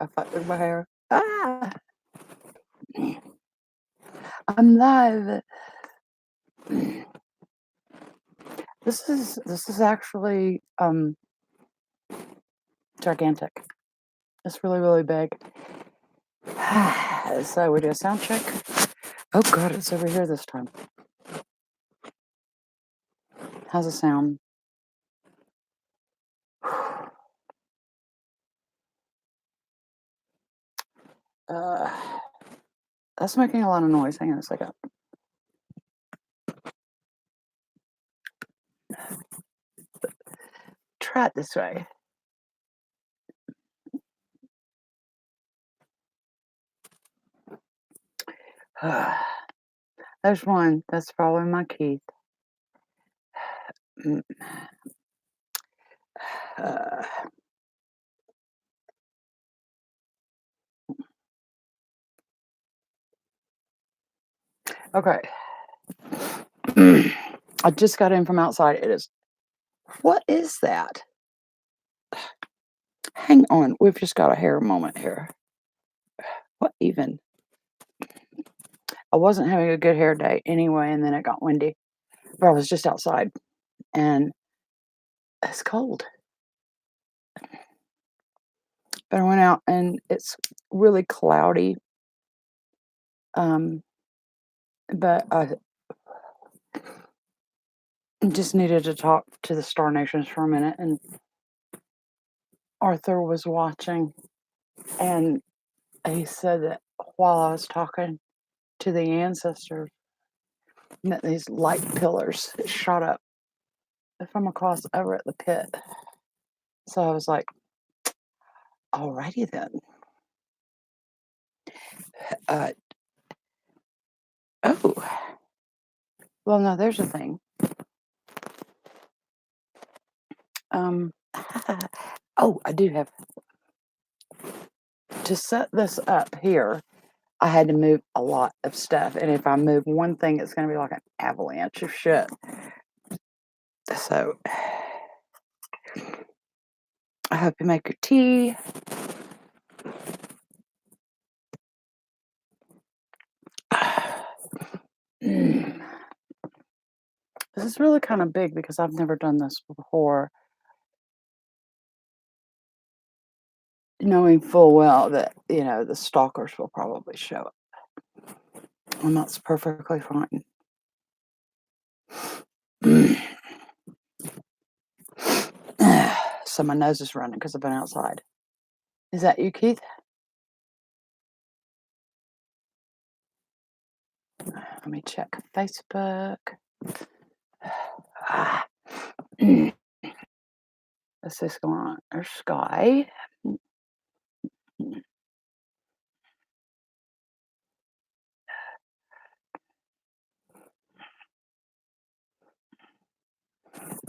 I fucked with my hair. Ah! I'm live. This is actually gigantic. It's really, really big. So we do a sound check. Oh god, it's over here this time. How's it sound? Uh, that's making a lot of noise. Hang on a second. Try it this way. There's one. That's probably my Keith. Mm. Uh, okay. I just got in from outside. It is. What is that? Hang on. We've just got a hair moment here. What even? I wasn't having a good hair day anyway, and then it got windy. But I was just outside, and it's cold. But I went out, and it's really cloudy. But I just needed to talk to the Star Nations for a minute, and Arthur was watching, and he said that while I was talking to the ancestors, that these light pillars shot up from across over at the pit. So I was like, alrighty then. Oh, well, no, there's a thing. Oh, I do have to set this up here. I had to move a lot of stuff, and if I move one thing, it's going to be like an avalanche of shit. So I hope you make your tea. This is really kind of big because I've never done this before, knowing full well that, the stalkers will probably show up. And that's perfectly fine. So my nose is running because I've been outside. Is that you, Keith? Let me check Facebook. What's this going on? There's Sky.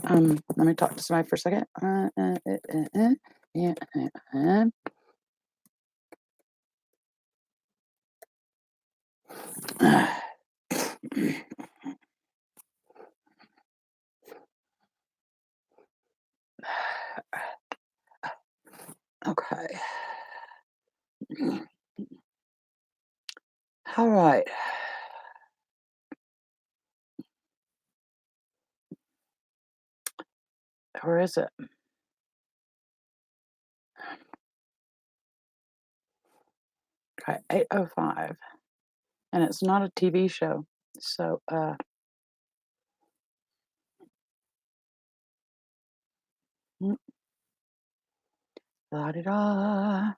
Let me talk to somebody for a second. Yeah. Okay. All right. Where is it? Okay, 8:05. And it's not a TV show. So, la-di-da.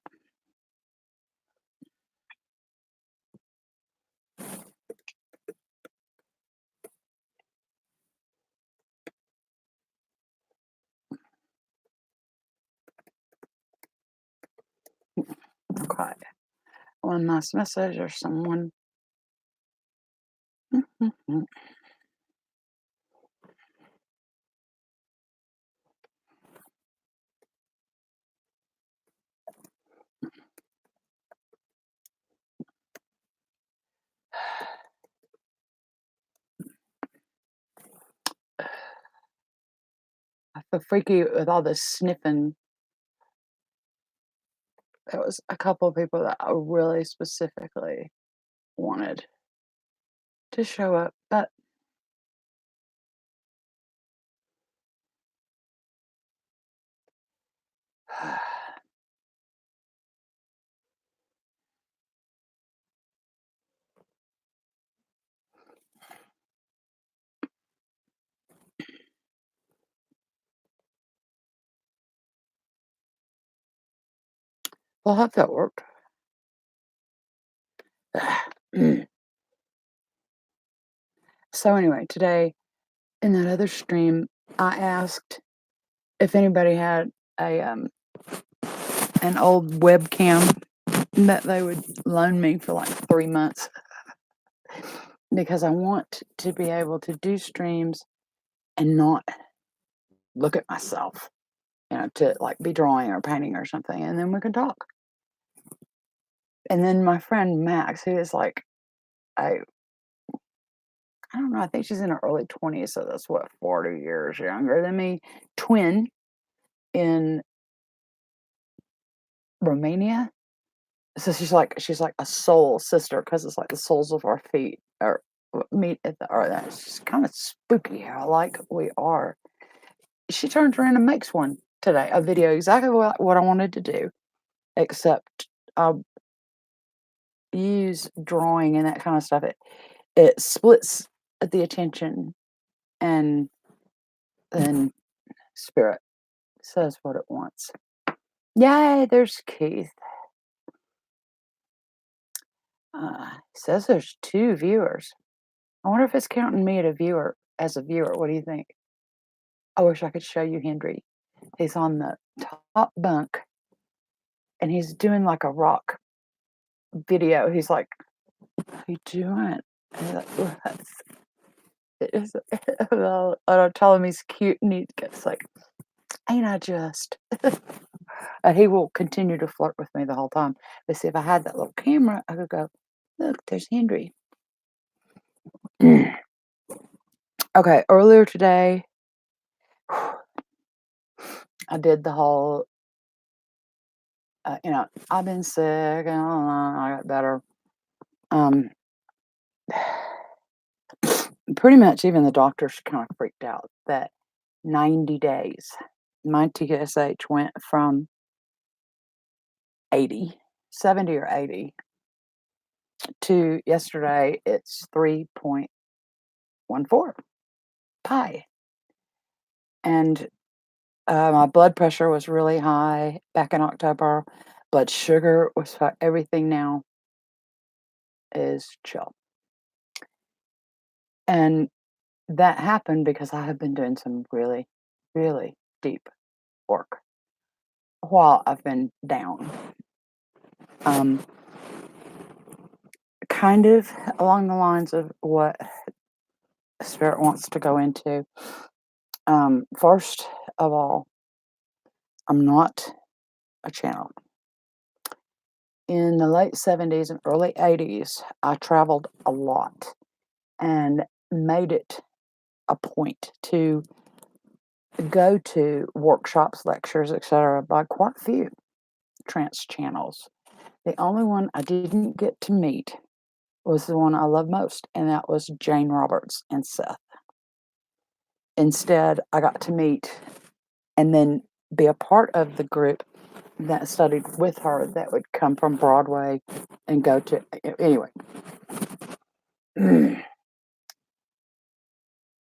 Okay. One last message or someone. I feel freaky with all this sniffing. It was a couple of people that I really specifically wanted to show up, but well, I hope that worked. So anyway, today in that other stream, I asked if anybody had a an old webcam that they would loan me for like 3 months because I want to be able to do streams and not look at myself, to like be drawing or painting or something, and then we can talk. And then my friend Max, who is like, I I don't know, I think she's in her early 20s, so that's what, 40 years younger than me, twin in Romania. So she's like a soul sister because it's like the soles of our feet or meet at the or that's just kind of spooky how like we are. She turns around and makes one today, a video exactly what I wanted to do, except I'll use drawing and that kind of stuff. It splits the attention and then spirit says what it wants. Yay, there's Keith. Says there's 2 viewers. I wonder if it's counting me as a viewer. What do you think? I wish I could show you Henry. He's on the top bunk and he's doing like a rock video. He's like, "What are you doing?" And he's like, "What?" It's, well, I don't tell him he's cute and he gets like, "Ain't I just?" And he will continue to flirt with me the whole time. But see, if I had that little camera, I could go, "Look, there's Henry." Okay, earlier today, I did the whole, I've been sick and I got better. Um, pretty much even the doctors kind of freaked out that 90 days, my TSH went from 80, 70 or 80 to yesterday, it's 3.14 pi. And my blood pressure was really high back in October. Blood sugar was everything now is chill. And that happened because I have been doing some really, really deep work while I've been down. Kind of along the lines of what Spirit wants to go into. First of all, I'm not a channel. In the late 70s and early 80s, I traveled a lot and made it a point to go to workshops, lectures, etc. by quite a few trance channels. The only one I didn't get to meet was the one I love most, and that was Jane Roberts and Seth. Instead, I got to meet and then be a part of the group that studied with her that would come from Broadway and go to, anyway.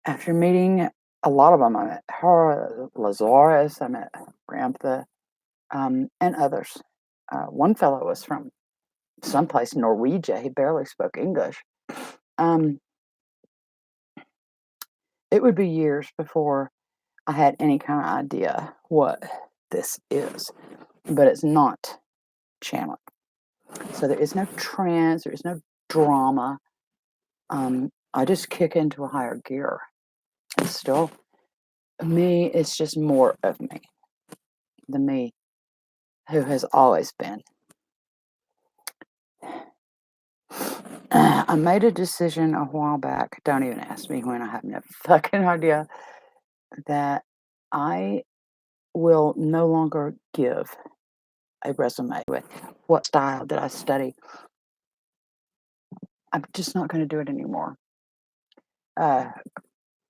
After meeting a lot of them, I met her, Lazarus, I met Ramtha, and others. One fellow was from someplace Norwegia. He barely spoke English. It would be years before I had any kind of idea what this is, but it's not channeling. So there is no trance, there is no drama. I just kick into a higher gear. It's still me, it's just more of me, the me who has always been. I made a decision a while back, don't even ask me when, I have no fucking idea, that I will no longer give a resume with what style did I study. I'm just not gonna do it anymore. Uh,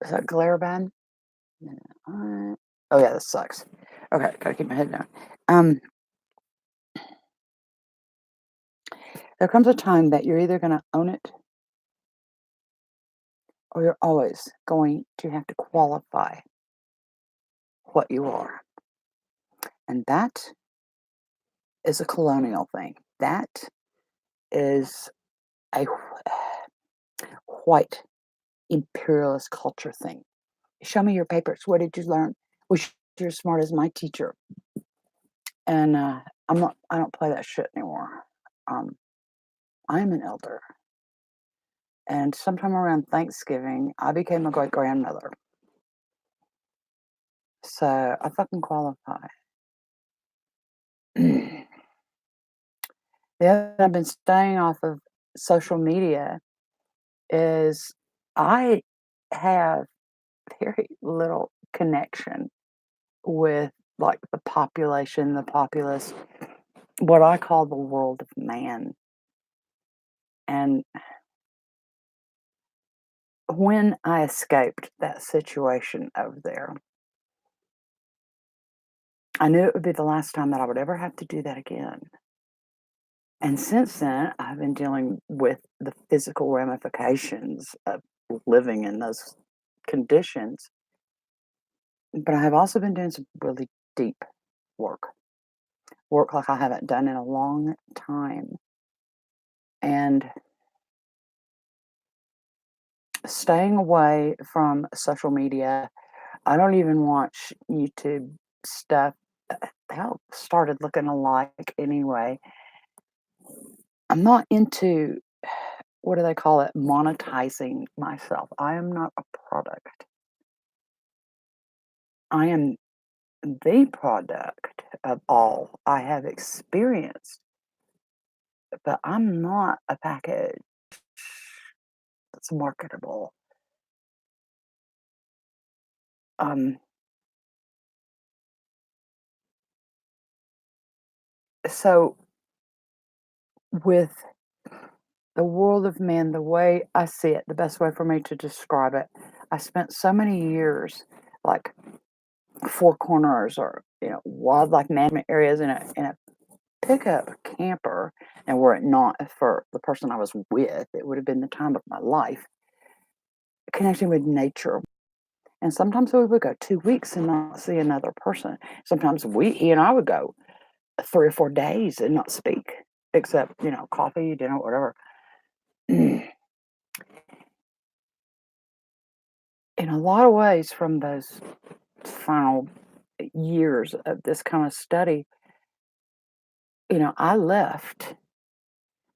is that glare bad? Yeah, oh, yeah, this sucks. Okay, gotta keep my head down. Um, there comes a time that you're either gonna own it or you're always going to have to qualify what you are. And that is a colonial thing. That is a white imperialist culture thing. Show me your papers. What did you learn? Wish you're as smart as my teacher. And I don't play that shit anymore. Um, I'm an elder. And sometime around Thanksgiving, I became a great grandmother. So I fucking qualify. The other thing I've been staying off of social media is I have very little connection with like the population, the populace, what I call the world of man. And when I escaped that situation over there, I knew it would be the last time that I would ever have to do that again. And since then, I've been dealing with the physical ramifications of living in those conditions, but I have also been doing some really deep work, work like I haven't done in a long time. And staying away from social media, I don't even watch YouTube stuff. They all started looking alike anyway. I'm not into, what do they call it, monetizing myself. I am not a product. I am the product of all I have experienced, but I'm not a package that's marketable. Um, so with the world of men, the way I see it, the best way for me to describe it, I spent so many years like Four Corners or wildlife management areas in a pickup camper, and were it not for the person I was with, it would have been the time of my life connecting with nature. And sometimes we would go 2 weeks and not see another person. Sometimes he and I would go 3 or 4 days and not speak, except coffee, dinner, whatever. In a lot of ways, from those final years of this kind of study, I left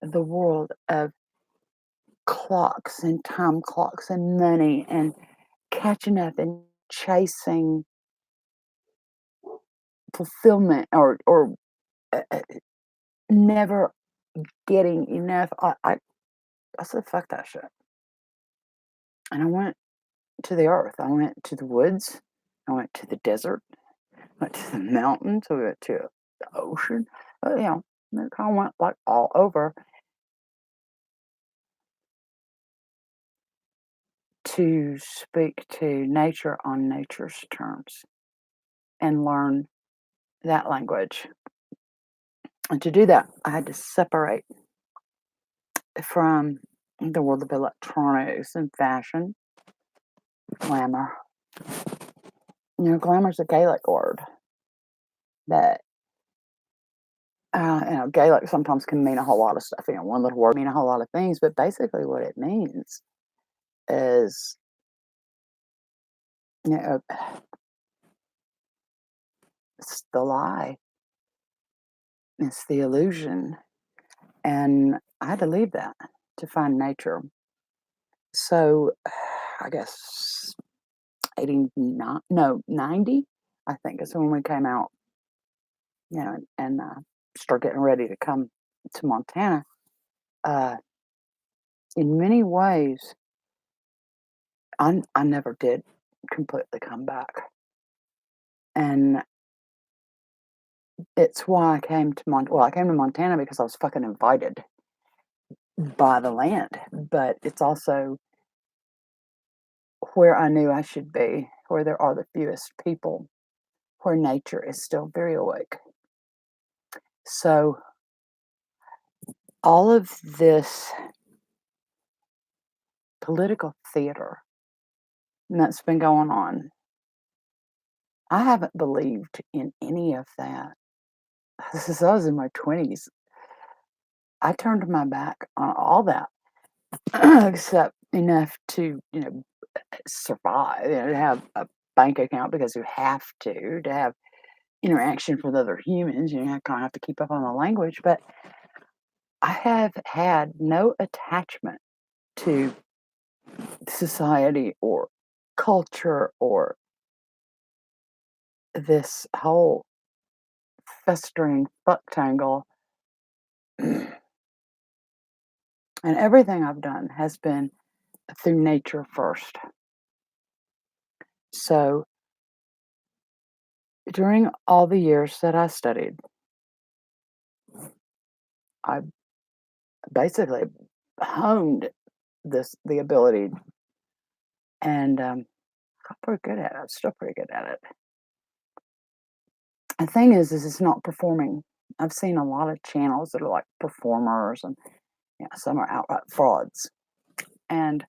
the world of clocks and time clocks and money and catching up and chasing fulfillment or never getting enough. I said, fuck that shit. And I went to the earth. I went to the woods. I went to the desert. I went to the mountains. I went to the ocean. I kind of went like all over to speak to nature on nature's terms and learn that language. And to do that, I had to separate from the world of electronics and fashion, glamour. Glamour's a Gaelic word that, Gaelic sometimes can mean a whole lot of stuff. One little word mean a whole lot of things, but basically what it means is, you know, it's the lie, it's the illusion. And I had to leave that to find nature. So I guess 89, no, 90, I think is when we came out, and start getting ready to come to Montana. Uh, in many ways, I never did completely come back. And It's why I came to I came to Montana because I was fucking invited by the land, but it's also where I knew I should be, where there are the fewest people, where nature is still very awake. So all of this political theater that's been going on, I haven't believed in any of that. Since I was in my 20s, I turned my back on all that, except enough to, survive, to have a bank account because you have to have interaction with other humans. You kind of have to keep up on the language. But I have had no attachment to society or culture or this whole festering fuck tangle. And everything I've done has been through nature first. So during all the years that I studied, I basically honed the ability, and got pretty good at it. I'm still pretty good at it. The thing is it's not performing. I've seen a lot of channels that are like performers, and some are outright frauds. And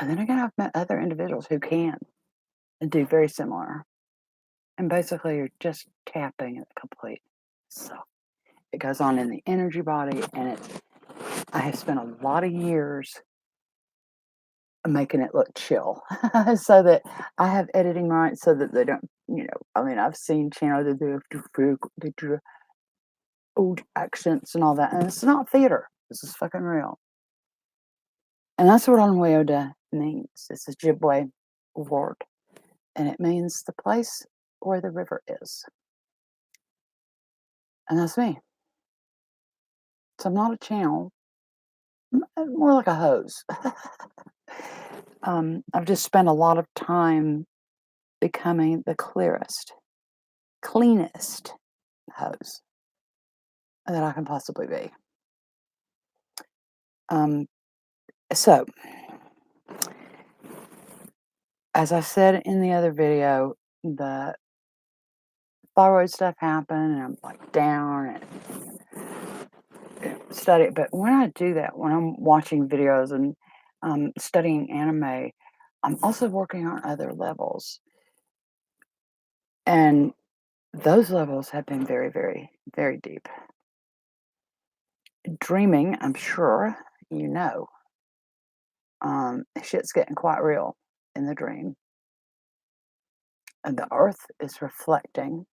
then again, I've met other individuals who can do very similar. And basically, you're just tapping it complete. So it goes on in the energy body, and I have spent a lot of years making it look chill so that I have editing rights so that they don't, I mean, I've seen channels that do old accents and all that, and it's not theater. This is fucking real. And that's what Ahnweyodah means. It's a Ojibwe word, and it means the place where the river is. And that's me. So I'm not a channel, more like a hose. I've just spent a lot of time becoming the clearest, cleanest hose that I can possibly be. Um, so, as I said in the other video, the thyroid stuff happened, and I'm like down and study. But when I do that, when I'm watching videos and studying anime, I'm also working on other levels, and those levels have been very, very, very deep. Dreaming, I'm sure you know, shit's getting quite real in the dream. And the earth is reflecting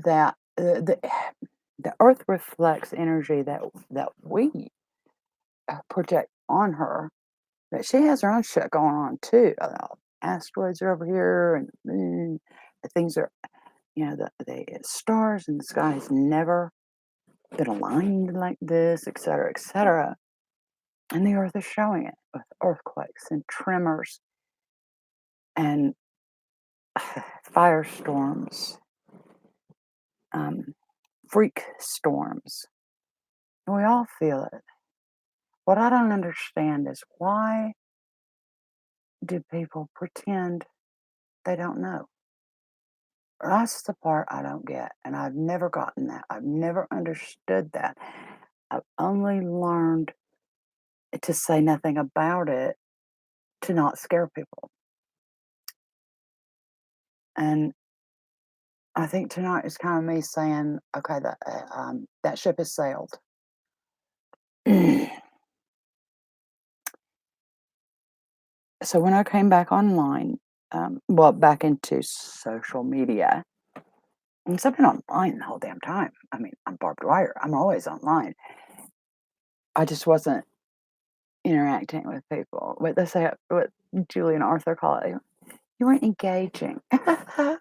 that the earth reflects energy that we project on her. But she has her own shit going on too. Asteroids are over here, and the things are, the stars in the sky has never been aligned like this, et cetera, et cetera. And the earth is showing it with earthquakes and tremors and firestorms, freak storms. And we all feel it. What I don't understand is why do people pretend they don't know? That's the part I don't get. And I've never gotten that. I've never understood that. I've only learned to say nothing about it to not scare people. And I think tonight is kind of me saying, okay, that ship has sailed. So when I came back online, back into social media, and so I've been online the whole damn time. I mean, I'm barbed wire. I'm always online. I just wasn't interacting with people. What they say, what Julie and Arthur call it, you weren't engaging. And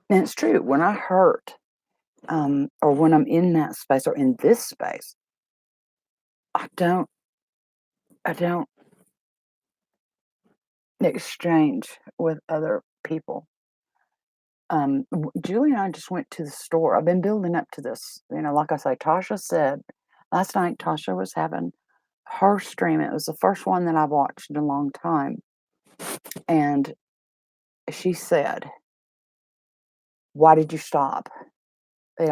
it's true. When I hurt, or when I'm in that space or in this space, I don't exchange with other people. Julie and I just went to the store. I've been building up to this. Like I say, Tasha said last night, Tasha was having her stream. It was the first one that I've watched in a long time. And she said, "Why did you stop?"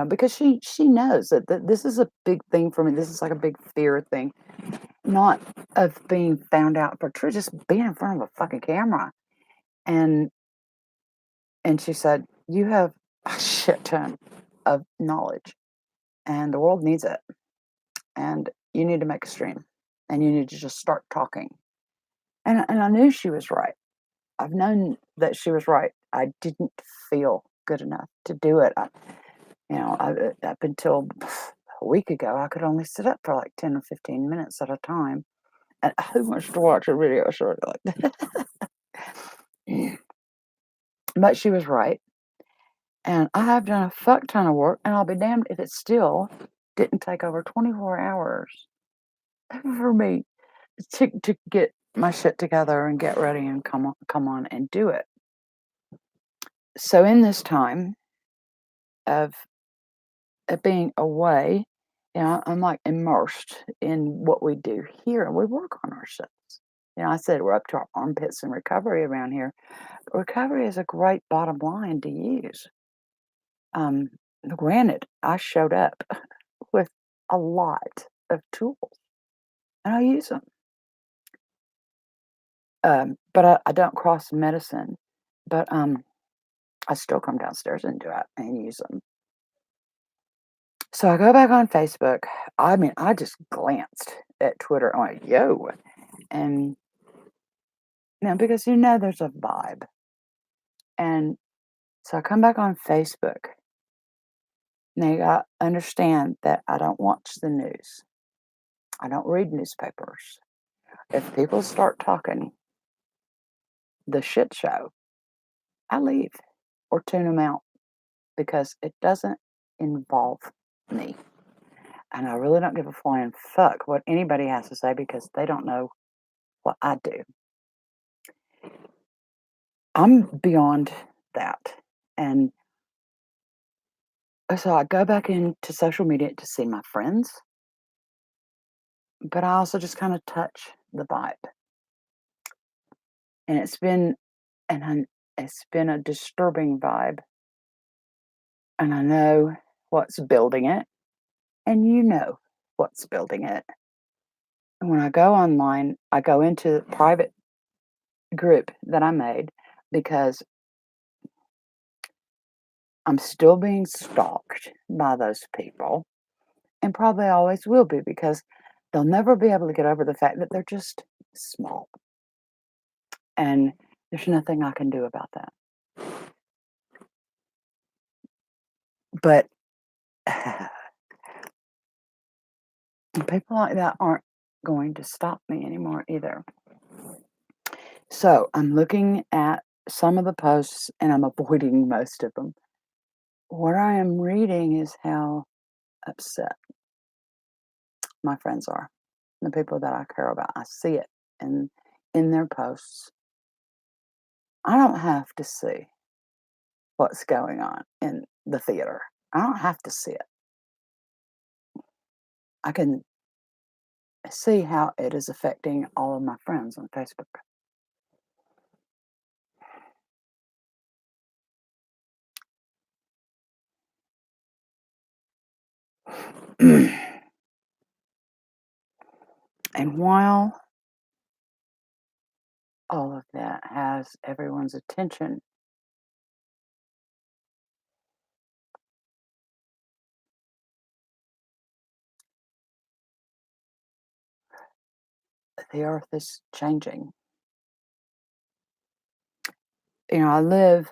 Because she knows that this is a big thing for me. This is like a big fear thing, not of being found out for true, just being in front of a fucking camera. And she said, "You have a shit ton of knowledge, and the world needs it. And you need to make a stream, and you need to just start talking." And I knew she was right. I've known that she was right. I didn't feel good enough to do it. Up until a week ago, I could only sit up for like 10 or 15 minutes at a time. And who wants to watch a video short like that? But she was right. And I have done a fuck ton of work, and I'll be damned if it still didn't take over 24 hours for me to get my shit together and get ready and come on and do it. So in this time of being away, I'm like immersed in what we do here, and we work on ourselves. I said we're up to our armpits in recovery around here. Recovery is a great bottom line to use. Um, Granted, I showed up with a lot of tools, and I use them. But I don't cross medicine. But I still come downstairs and do it and use them. So I go back on Facebook. I mean, I just glanced at Twitter. I'm like, yo. And, because there's a vibe. And so I come back on Facebook. Now you got to understand that I don't watch the news. I don't read newspapers. If people start talking the shit show, I leave or tune them out because it doesn't involve me. And I really don't give a flying fuck what anybody has to say because they don't know what I do. I'm beyond that. And so I go back into social media to see my friends, but I also just kind of touch the vibe. And it's been a disturbing vibe. And I know what's building it, and you know what's building it. And when I go online, I go into the private group that I made because I'm still being stalked by those people and probably always will be because they'll never be able to get over the fact that they're just small. And there's nothing I can do about that. But people like that aren't going to stop me anymore either. So I'm looking at some of the posts and I'm avoiding most of them. What I am reading is how upset my friends are, the people that I care about. I see it in their posts. I don't have to see what's going on in the theater. I don't have to see it. I can see how it is affecting all of my friends on Facebook. And while all of that has everyone's attention, the earth is changing. I live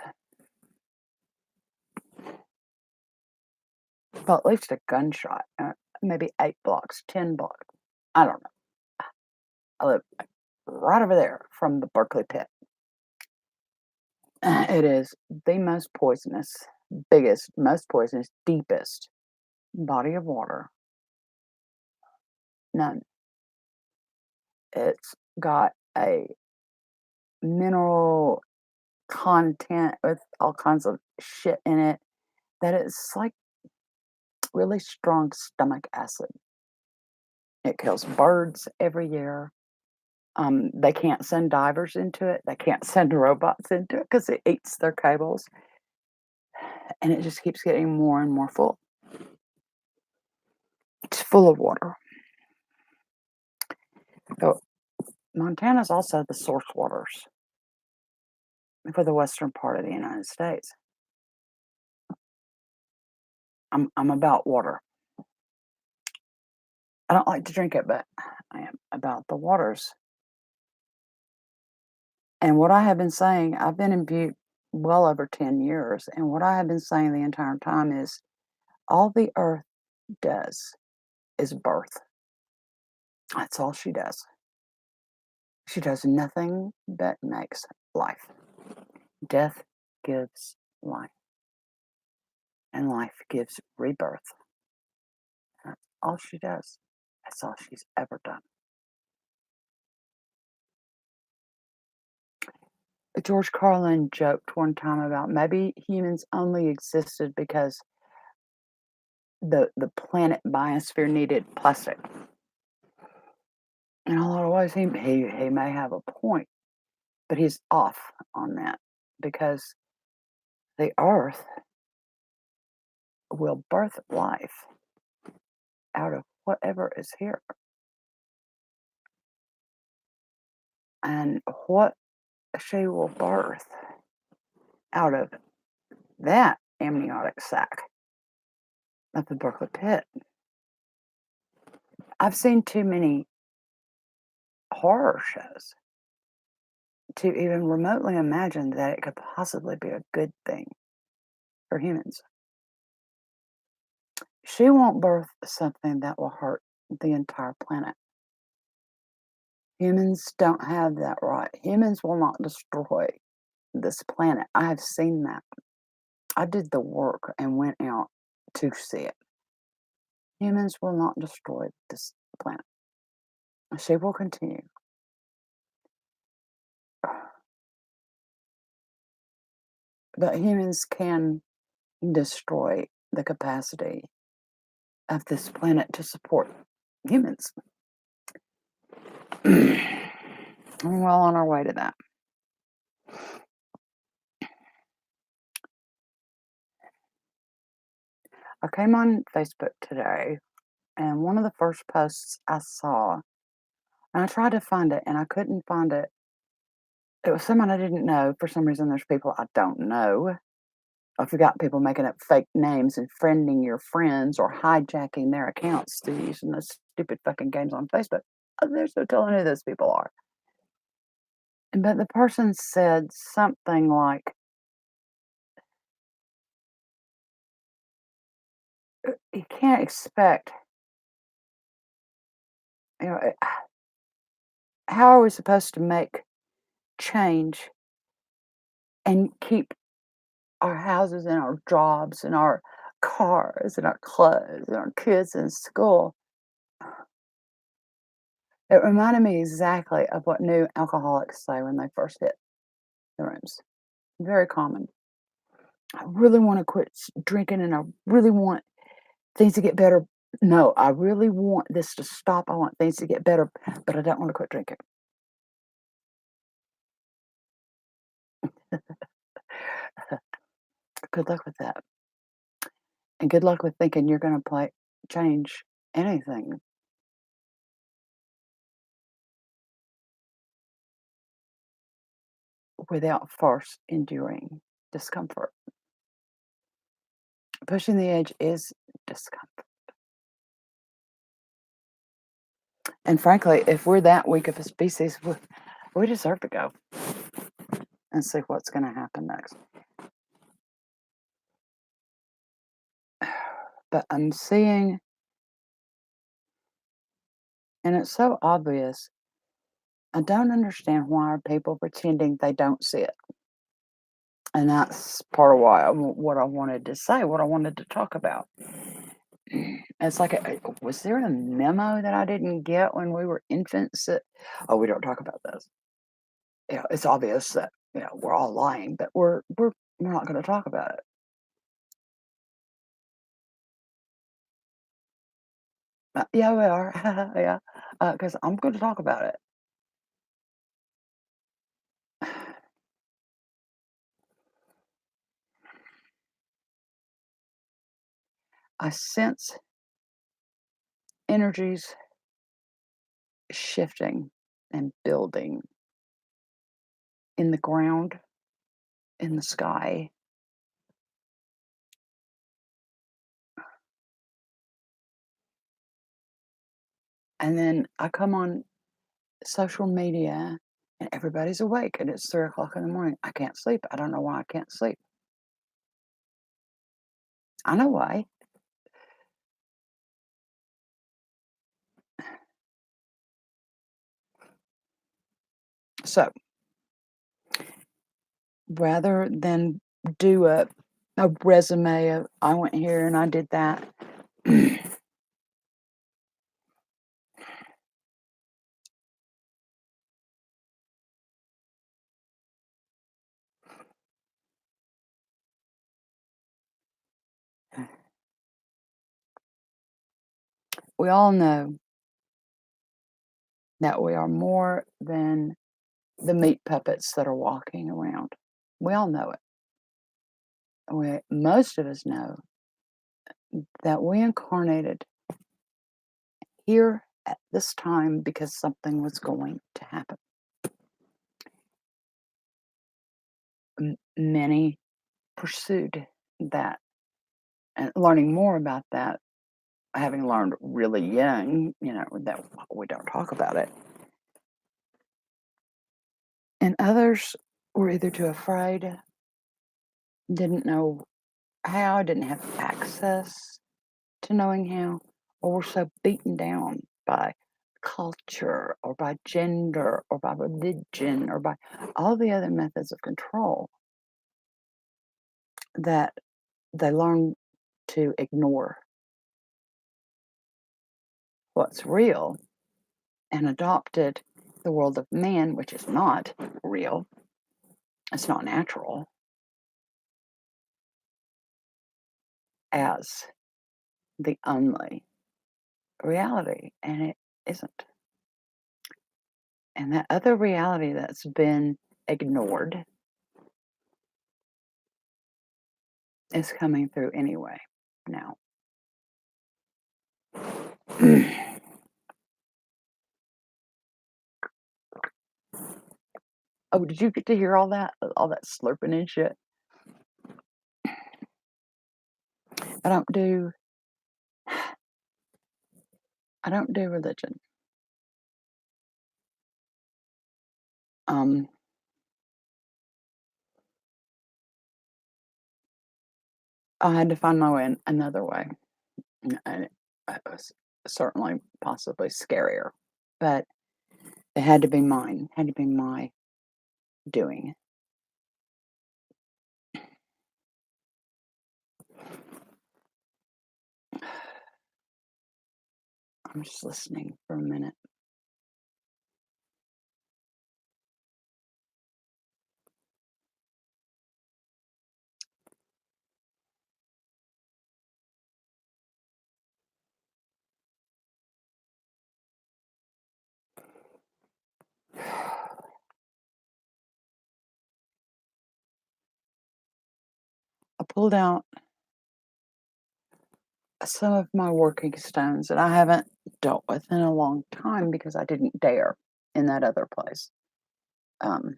well, at least a gunshot, maybe 8 blocks, 10 blocks. I don't know. I live right over there from the Berkeley pit. It is the most poisonous, biggest, most poisonous, deepest body of water. None. It's got a mineral content with all kinds of shit in it that it's like really strong stomach acid. It kills birds every year. They can't send divers into it. They can't send robots into it because it eats their cables, and it just keeps getting more and more full. It's full of water. So Montana's also the source waters for the western part of the United States. I'm about water. I don't like to drink it, but I am about the waters. And what I have been saying, I've been in Butte well over 10 years, and what I have been saying the entire time is all the earth does is birth. That's all she does. She does nothing but makes life. Death gives life, and life gives rebirth. That's all she does. That's all she's ever done. George Carlin joked one time about maybe humans only existed because the planet biosphere needed plastic. In a lot of ways, he may have a point, but he's off on that because the earth will birth life out of whatever is here. And what she will birth out of that amniotic sac of the Berkeley pit. I've seen too many horror shows to even remotely imagine that it could possibly be a good thing for humans. She won't birth something that will hurt the entire planet. Humans don't have that right. Humans will not destroy this planet. I have seen that. I did the work and went out to see it. Humans will not destroy this planet. She will continue. But humans can destroy the capacity of this planet to support humans. We're well on our way to that. I came on Facebook today, and one of the first posts I saw, and I tried to find it, and I couldn't find it. It was someone I didn't know. For some reason, there's people I don't know. I've got people making up fake names and friending your friends or hijacking their accounts to using those stupid fucking games on Facebook. There's no telling who those people are. But the person said something like, you can't expect, you know, how are we supposed to make change and keep our houses and our jobs and our cars and our clothes and our kids in school? It reminded me exactly of what new alcoholics say when they first hit the rooms. Very common. I really want to quit drinking and I really want things to get better. No, I really want this to stop. I want things to get better, but I don't want to quit drinking. Good luck with that. And good luck with thinking you're going to change anything without first enduring discomfort. Pushing the edge is discomfort. And frankly, if we're that weak of a species, we deserve to go and see what's going to happen next. But I'm seeing, and it's so obvious, I don't understand why are people pretending they don't see it. And that's part of what I wanted to say, what I wanted to talk about. It's like, was there a memo that I didn't get when we were infants? Oh, we don't talk about this. Yeah, it's obvious that we're all lying, but we're not going to talk about it. Yeah, we are. Yeah, because I'm going to talk about it. I sense energies shifting and building in the ground, in the sky. And then I come on social media and everybody's awake and it's 3 o'clock in the morning. I can't sleep. I don't know why I can't sleep. I know why. So rather than do a resume of I went here and I did that, we all know that we are more than the meat puppets that are walking around. We all know it. Most of us know that we incarnated here at this time because something was going to happen. Many pursued that, and learning more about that, having learned really young, that we don't talk about it. And others were either too afraid, didn't know how, didn't have access to knowing how, or were so beaten down by culture or by gender or by religion or by all the other methods of control that they learn to ignore what's real and adopted the world of man, which is not real, it's not natural, as the only reality. And it isn't. And that other reality that's been ignored is coming through anyway now. Oh, did you get to hear all that? All that slurping and shit? I don't do I don't do religion. Um, I had to find my way another way, and it was certainly possibly scarier, but it had to be mine. Had to be my doing. I'm just listening for a minute. I pulled out some of my working stones that I haven't dealt with in a long time because I didn't dare in that other place. Um,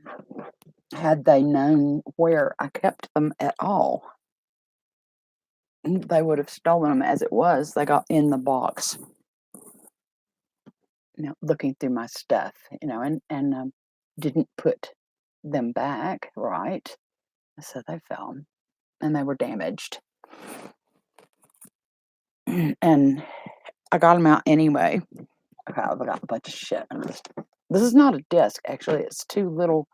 had they known where I kept them at all, they would have stolen them. As it was, they got in the box, looking through my stuff, and didn't put them back right. So they fell and they were damaged. And I got them out anyway. Okay, I got a bunch of shit. This is not a desk, actually. It's two little,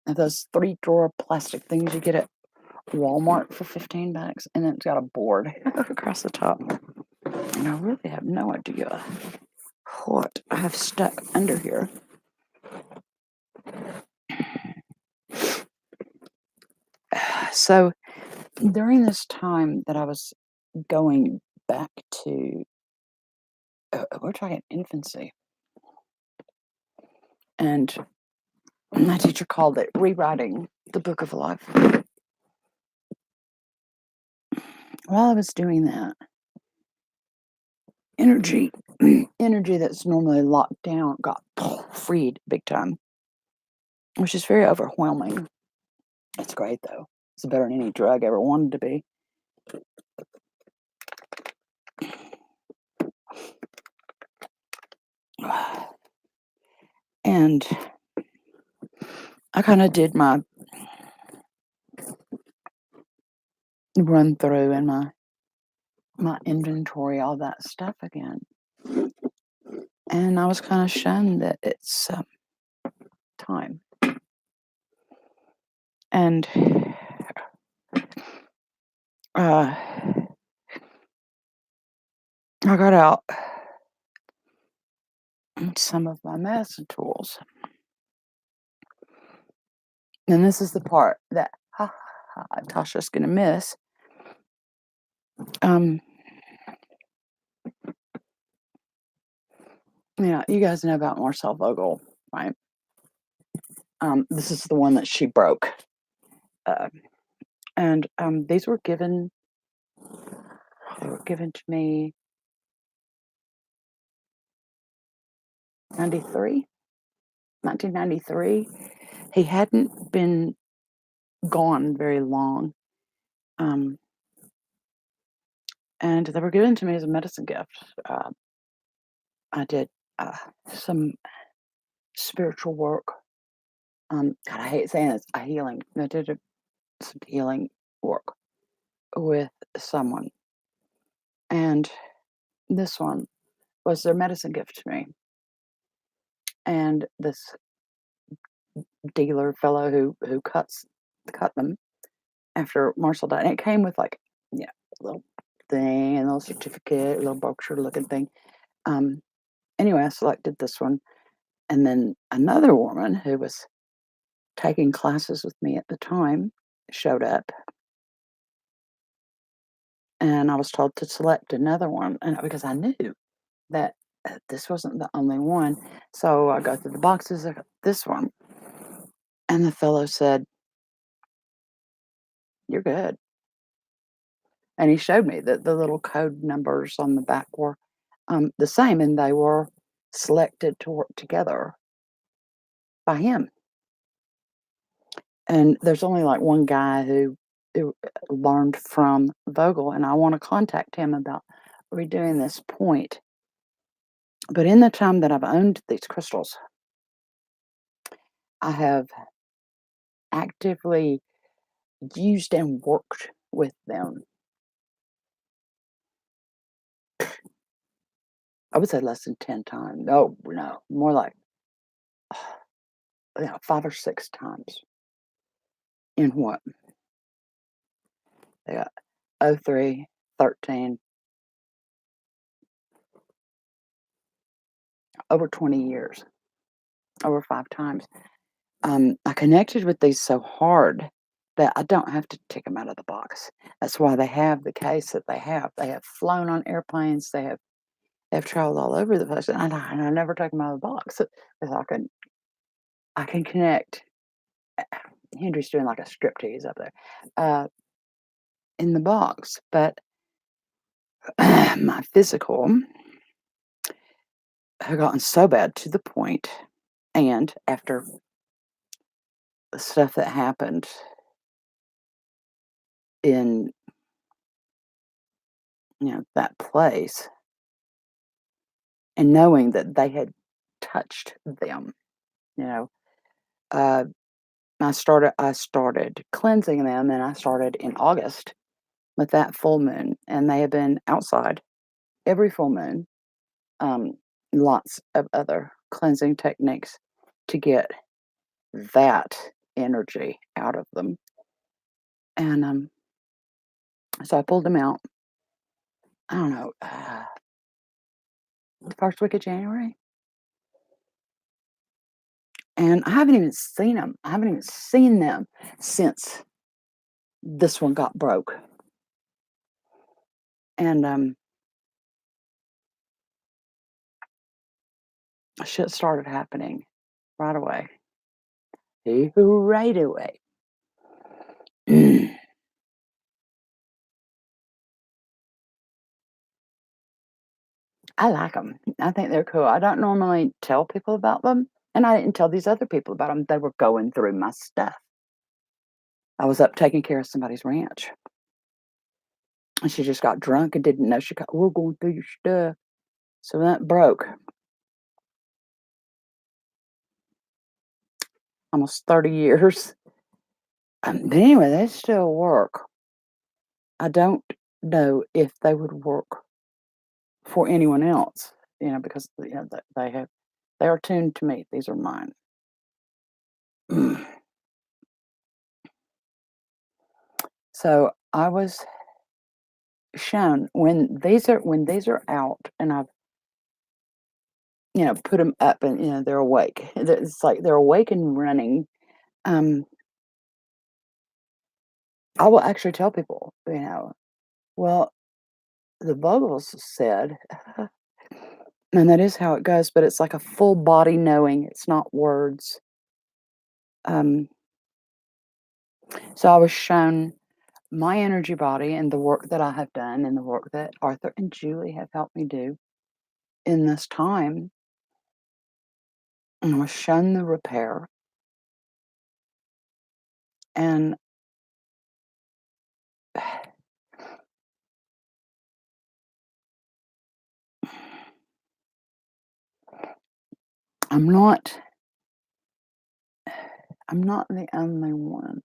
those 3-drawer plastic things you get at Walmart for $15, and then it's got a board across the top. And I really have no idea what I have stuck under here. So during this time that I was going back to, we're talking infancy, and my teacher called it rewriting the book of life. While I was doing that, energy, energy that's normally locked down got freed big time, which is very overwhelming. It's great though. It's better than any drug ever wanted to be. And I kind of did my run through and my inventory, all that stuff again. And I was kind of shunned that it's time. And I got out some of my medicine tools. And this is the part that Tasha's going to miss. You guys know about Marcel Vogel, right? This is the one that she broke. And these were given to me 1993. He hadn't been gone very long. And they were given to me as a medicine gift. I did some spiritual work. God, I hate saying it's a healing. I did some healing work with someone. And this one was their medicine gift to me. And this dealer fellow who cut them after Marshall died. And it came with like, a little thing, a little certificate, a little brochure looking thing. Anyway, I selected this one. And then another woman who was taking classes with me at the time showed up. And I was told to select another one, and because I knew that this wasn't the only one. So I go through the boxes, I got this one. And the fellow said, "You're good." And he showed me that the little code numbers on the back were the same, and they were selected to work together by him. And there's only like one guy who learned from Vogel, and I want to contact him about redoing this point. But in the time that I've owned these crystals, I have actively used and worked with them. I would say less than 10 times. No, no, more like 5 or 6 times. In what? They got 03, 13, over 20 years, over 5 times. I connected with these so hard that I don't have to take them out of the box. That's why they have the case that they have. They have flown on airplanes. They've traveled all over the place, and I never take them out of the box because I can connect. Henry's doing like a striptease up there in the box, but my physical had gotten so bad to the point, and after the stuff that happened in that place, and knowing that they had touched them, you know, uh, I started cleansing them, and I started in August with that full moon, and they have been outside every full moon. Um, Lots of other cleansing techniques to get that energy out of them, and so I pulled them out. I don't know, the first week of January, and I haven't even seen them. I haven't even seen them since this one got broke. And shit started happening right away. Right away. I like them. I think they're cool. I don't normally tell people about them, and I didn't tell these other people about them. They were going through my stuff. I was up taking care of somebody's ranch, and she just got drunk and didn't know she got, "We're going through your stuff." So that broke almost 30 years. But anyway, they still work. I don't know if they would work for anyone else, because they are tuned to me. These are mine. So I was shown when these are out, and I've put them up, and they're awake. It's like they're awake and running. Um, I will actually tell people, well, the Vogels said, and that is how it goes, but it's like a full body knowing. It's not words. Um, so I was shown my energy body and the work that I have done and the work that Arthur and Julie have helped me do in this time. And I was shown the repair. And I'm not I'm not the only one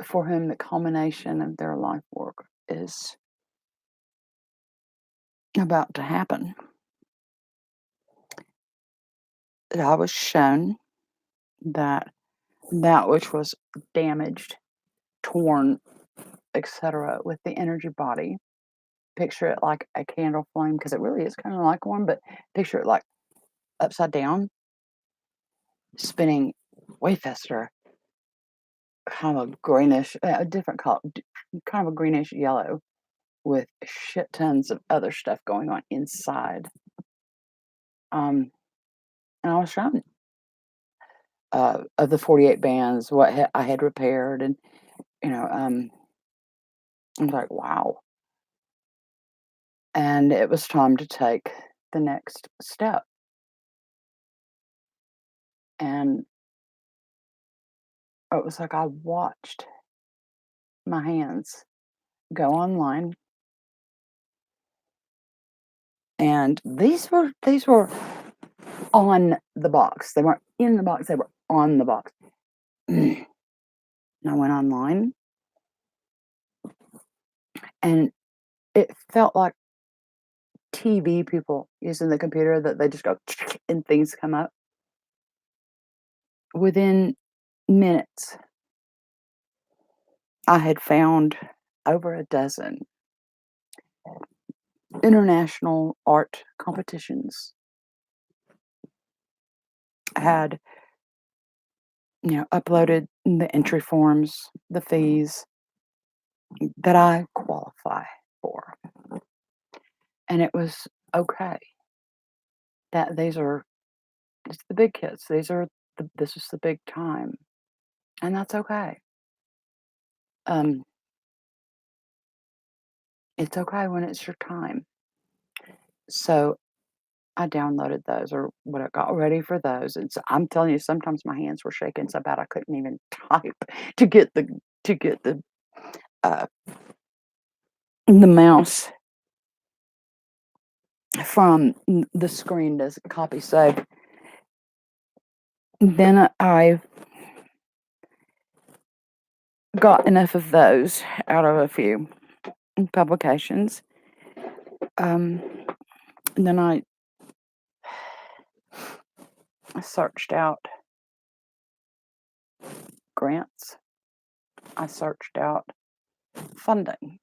for whom the culmination of their life work is about to happen. I was shown that that which was damaged, torn, etc., with the energy body. Picture it like a candle flame, because it really is kind of like one, but picture it like upside down, spinning way faster, kind of a greenish, a different color, kind of a greenish yellow, with shit tons of other stuff going on inside. Um, and I was shown of the 48 bands what I had repaired, and I was like, wow. And it was time to take the next step. And it was like I watched my hands go online, and these were on the box. They weren't in the box, they were on the box. And I went online, and it felt like TV people using the computer, that they just go and things come up. Within minutes, I had found over a dozen international art competitions. I had, uploaded the entry forms, the fees that I qualify for. And it was okay that it's the big kids. This is the big time. And that's okay. Um, it's okay when it's your time. So I downloaded those, or what, I got ready for those. And so I'm telling you, sometimes my hands were shaking so bad I couldn't even type to get uh, the mouse from the screen to copy save. Then I got enough of those out of a few publications. And then I searched out grants. I searched out funding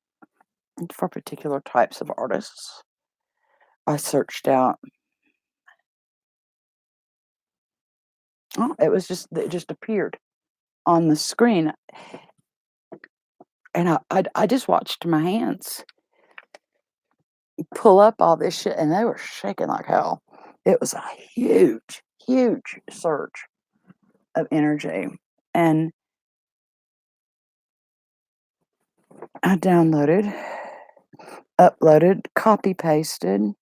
for particular types of artists. I searched out. Oh, it just appeared on the screen. And I just watched my hands pull up all this shit, and they were shaking like hell. It was a huge, huge surge of energy, and I downloaded, uploaded, copy pasted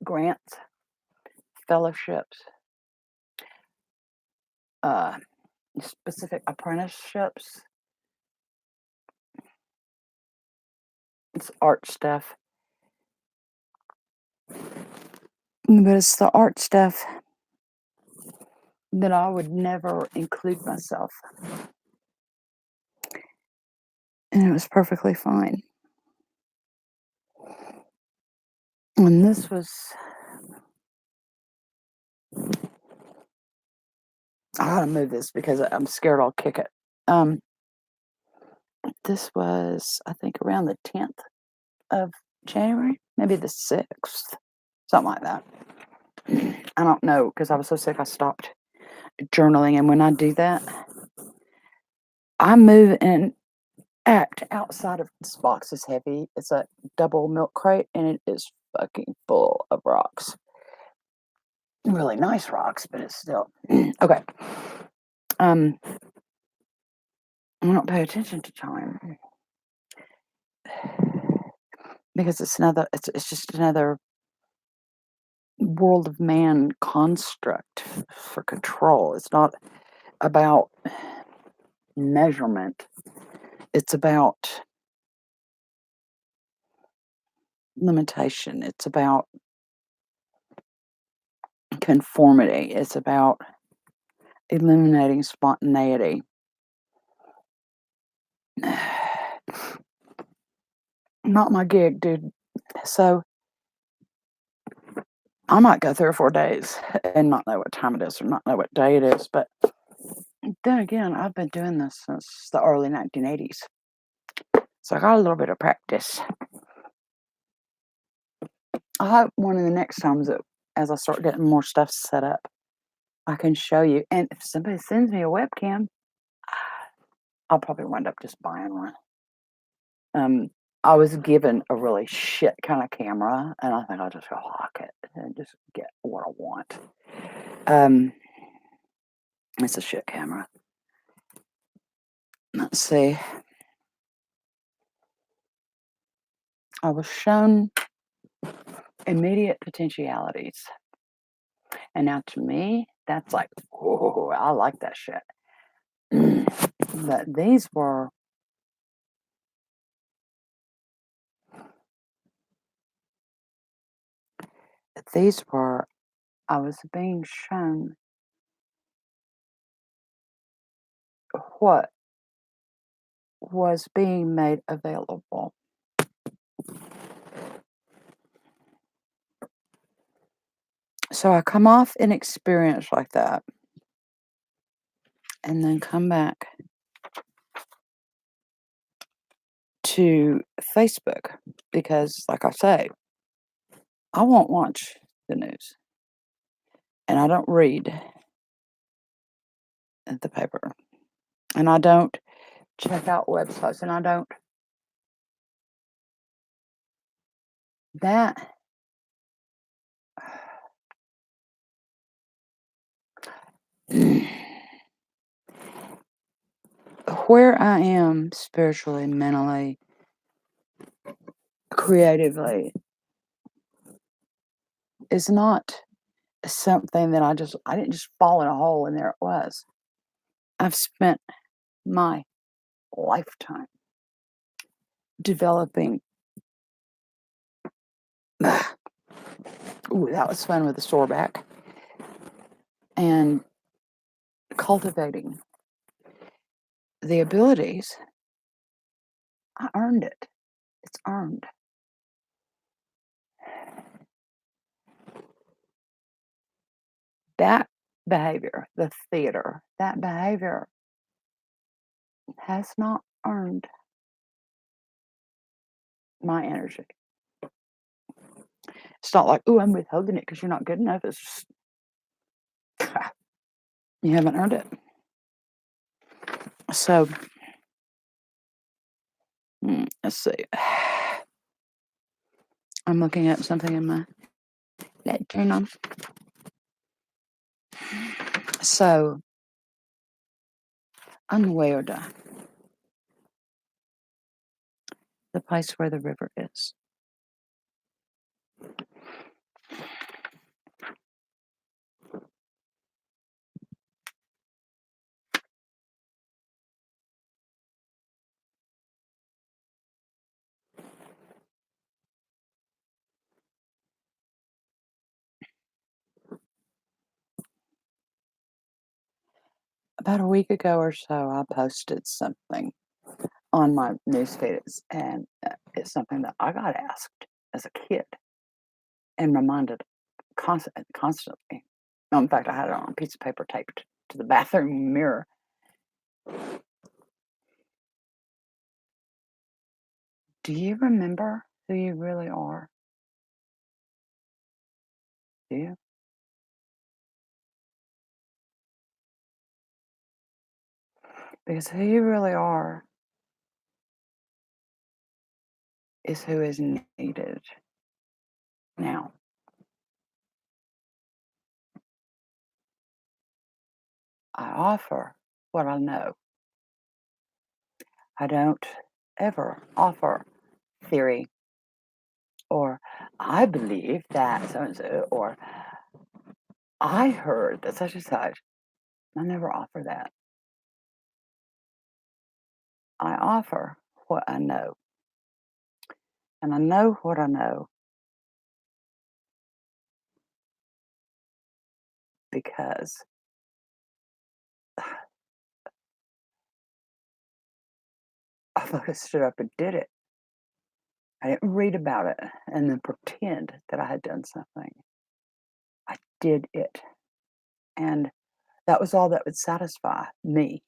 grants, fellowships, uh, specific apprenticeships. It's art stuff, but it's the art stuff that I would never include myself, and it was perfectly fine. And this was I gotta move this because I'm scared I'll kick it. Um, this was, I think, around the 10th of January, maybe the 6th, something like that. I don't know because I was so sick I stopped journaling, and when I do that, I move and act outside of this box is heavy. It's a double milk crate, and it is fucking full of rocks. Really nice rocks, but it's still okay. Um, I don't pay attention to time because it's just another world of man construct for control. It's not about measurement. It's about limitation. It's about conformity. It's about eliminating spontaneity. Not my gig, dude. So I might go 3 or 4 days and not know what time it is or not know what day it is. But then again, I've been doing this since the early 1980s. So I got a little bit of practice. I hope one of the next times that as I start getting more stuff set up, I can show you. And if somebody sends me a webcam, I'll probably wind up just buying one. I was given a really shit kind of camera, and I think I'll just go hawk it and just get what I want. Um, it's a shit camera. Let's see. I was shown immediate potentialities, and now to me, that's like, whoa, I like that shit. But these were, I was being shown what was being made available. So I come off an experience like that and then come back to Facebook because, like I say, I won't watch the news and I don't read the paper and I don't check out websites and I don't. That where I am spiritually, mentally, creatively is not something that I didn't just fall in a hole and there it was. I've spent my lifetime developing. Ooh, that was fun with the sore back. And cultivating the abilities. I earned it. It's earned. That behavior, the theater, that behavior has not earned my energy. It's not like, "Ooh, I'm withholding it because you're not good enough." It's just You haven't earned it. So, let's see. I'm looking at something in my journal. So, Ahnweyodah, the place where the river is. About a week ago or so, I posted something on my newsfeed, and it's something that I got asked as a kid and reminded constantly. No, in fact, I had it on a piece of paper taped to the bathroom mirror. Do you remember who you really are? Do you? Because who you really are is who is needed now. I offer what I know. I don't ever offer theory or I believe that so and so or I heard that such and such. I never offer that. I offer what I know. And I know what I know because I fucking stood up and did it. I didn't read about it and then pretend that I had done something. I did it. And that was all that would satisfy me.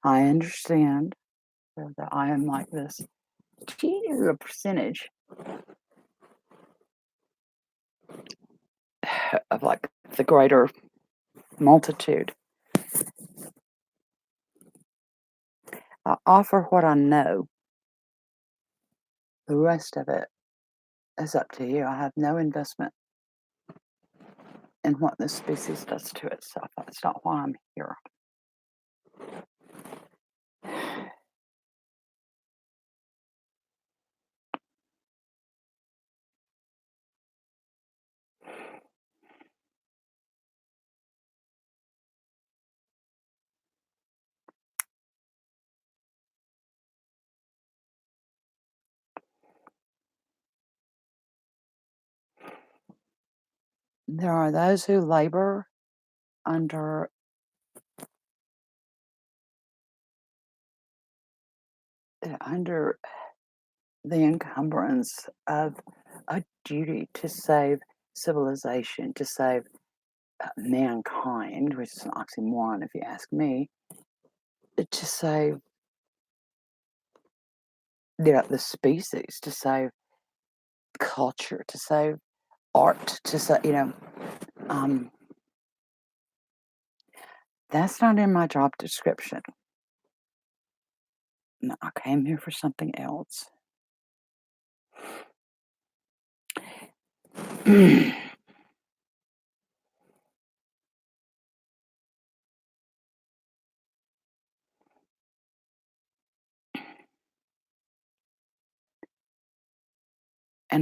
I understand that I am like this teeny little percentage of like the greater multitude. I offer what I know. The rest of it is up to you. I have no investment in what this species does to itself. That's not why I'm here. There are those who labor under under the encumbrance of a duty to save civilization, to save mankind, which is an oxymoron if you ask me, to save the species, to save culture, to save art, to save, um, that's not in my job description. No, I came here for something else. And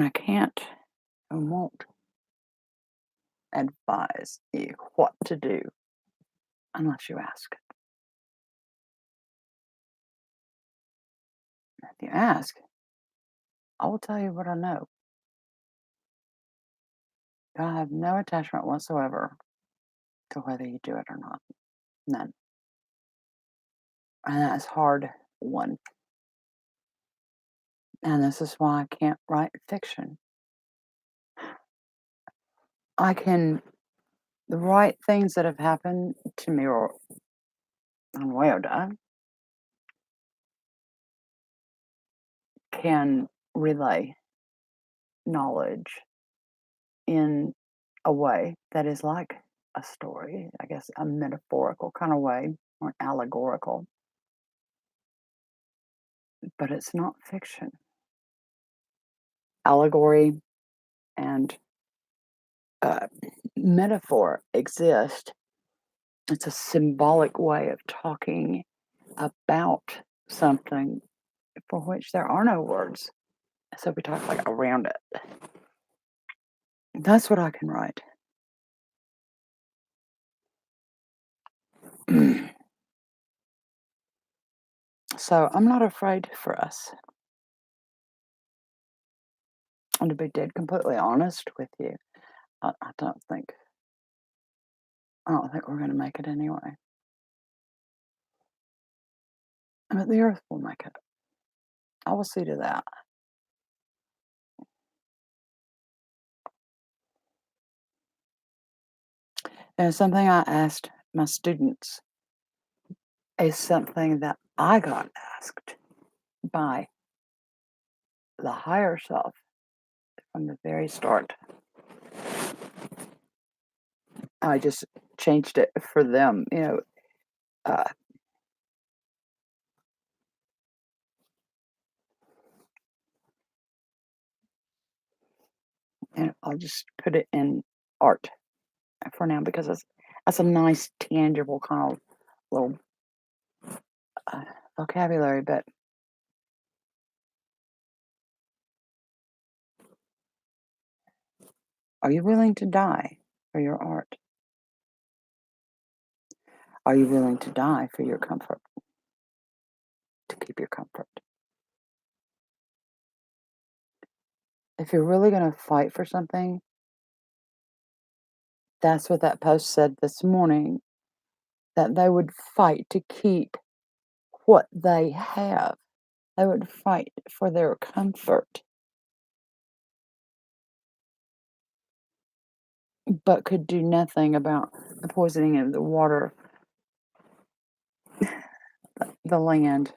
I can't and won't advise you what to do unless you ask. If you ask, I will tell you what I know. I have no attachment whatsoever to whether you do it or not. None. And that's hard one. And this is why I can't write fiction. I can write things that have happened to me or Ahnweyodah can relay knowledge in a way that is like a story, I guess, a metaphorical kind of way or allegorical, but it's not fiction. Allegory and uh, metaphor exist. It's a symbolic way of talking about something for which there are no words. So we talk like around it. That's what I can write. So I'm not afraid for us. And to be dead completely honest with you, I don't think we're gonna make it anyway. But the earth will make it. I will see to that. And something I asked my students is something that I got asked by the higher self from the very start. I just changed it for them, uh, and I'll just put it in art for now because that's a nice tangible kind of little uh, vocabulary. But are you willing to die for your art? Are you willing to die for your comfort, to keep your comfort? If you're really going to fight for something, that's what that post said this morning, that they would fight to keep what they have. They would fight for their comfort, but could do nothing about the poisoning of the water, the land,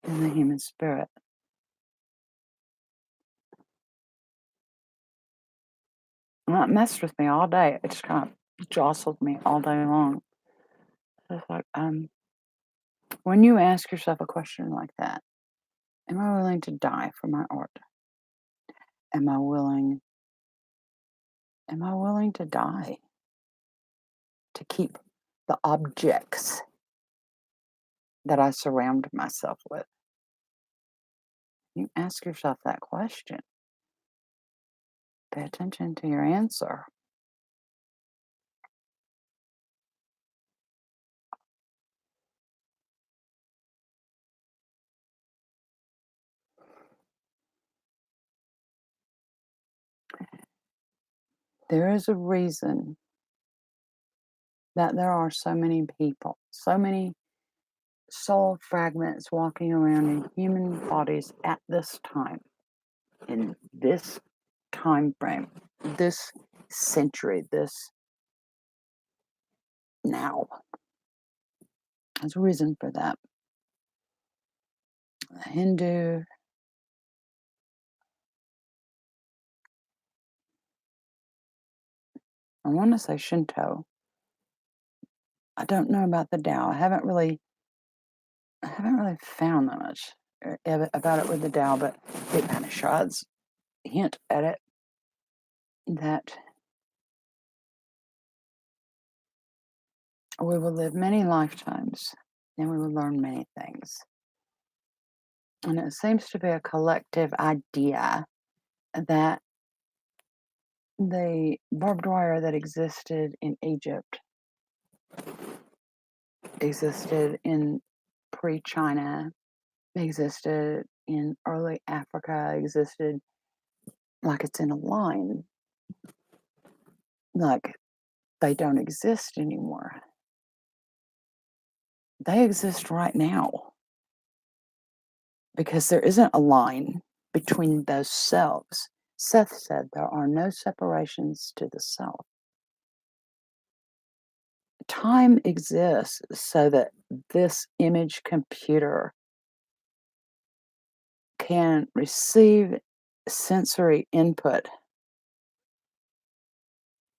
and the human spirit. And that messed with me all day. It just kind of jostled me all day long. It's like, when you ask yourself a question like that, am I willing to die for my art? Am I willing to die to keep the objects that I surround myself with? You ask yourself that question. Pay attention to your answer. There is a reason that there are so many people, so many soul fragments walking around in human bodies at this time, in this time frame, this century, this now. There's a reason for that. Hindu, I want to say Shinto. I don't know about the Tao. I haven't really found that much about it with the Tao, but it kind of shots hint at it that we will live many lifetimes and we will learn many things. And it seems to be a collective idea that the barbed wire that existed in Egypt existed in pre China, existed in early Africa, existed like it's in a line, like they don't exist anymore. They exist right now because there isn't a line between those selves. Seth said there are no separations to the self. Time exists so that this image computer can receive sensory input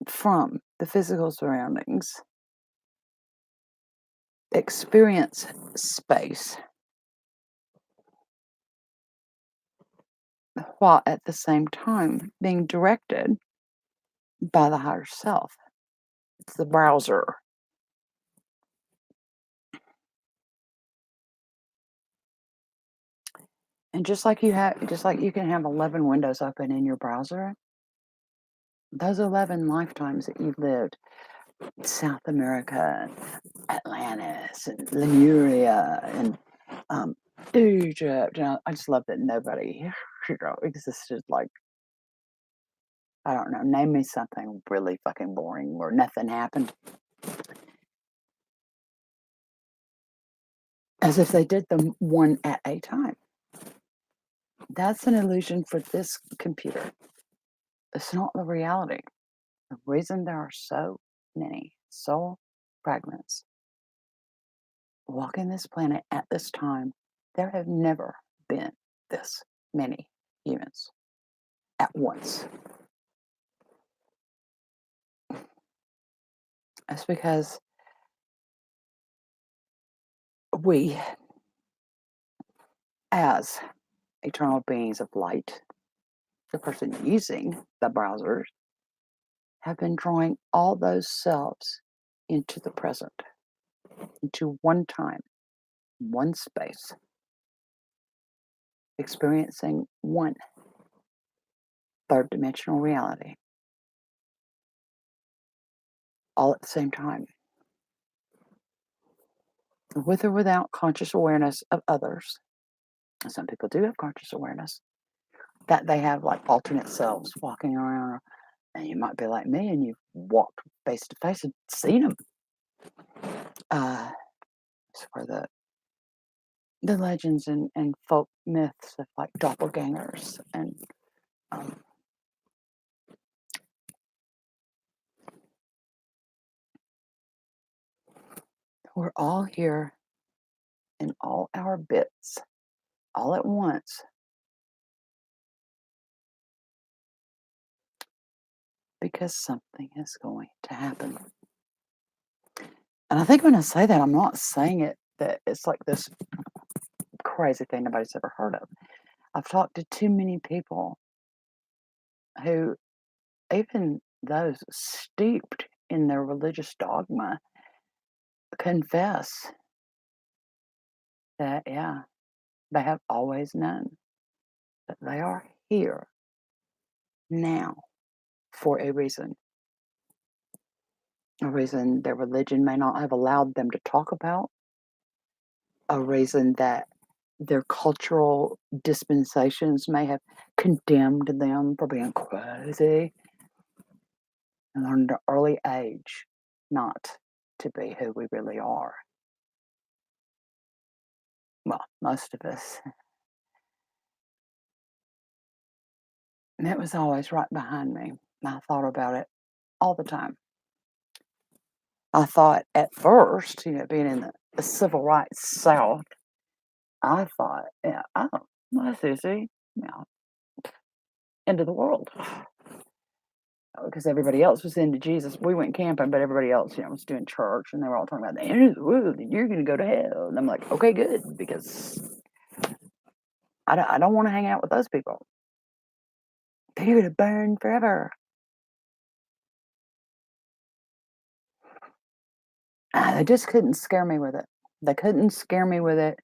from the physical surroundings, experience space, while at the same time being directed by the higher self. It's the browser. And just like you can have 11 windows open in your browser, those 11 lifetimes that you've lived, South America, Atlantis, and Lemuria, and um, Egypt. I just love that nobody, existed. Like, I don't know, name me something really fucking boring where nothing happened. As if they did them one at a time. That's an illusion for this computer. It's not the reality. The reason there are so many soul fragments walking this planet at this time, there have never been this many humans at once. It's because we, as eternal beings of light, the person using the browsers, have been drawing all those selves into the present, into one time, one space, experiencing one third dimensional reality all at the same time, with or without conscious awareness of others. Some people do have conscious awareness that they have like alternate selves walking around, and you might be like me and you've walked face to face and seen them. It's where the legends and folk myths of like doppelgangers and um, we're all here in all our bits all at once because something is going to happen. And I think when I say that, I'm not saying it that it's like this crazy thing nobody's ever heard of. I've talked to too many people who, even those steeped in their religious dogma, confess that, yeah, they have always known that they are here now for a reason. A reason their religion may not have allowed them to talk about, a reason that their cultural dispensations may have condemned them for being crazy, and learned at an early age not to be who we really are. Well, most of us. And it was always right behind me. I thought about it all the time. I thought at first, being in the civil rights South, I thought, yeah, oh, that's easy. Yeah, end of the world. Because everybody else was into Jesus. We went camping, but everybody else, was doing church, and they were all talking about the end of the world, and you're going to go to hell. And I'm like, okay, good, because I don't want to hang out with those people. They're going to burn forever. They just couldn't scare me with it. They couldn't scare me with it.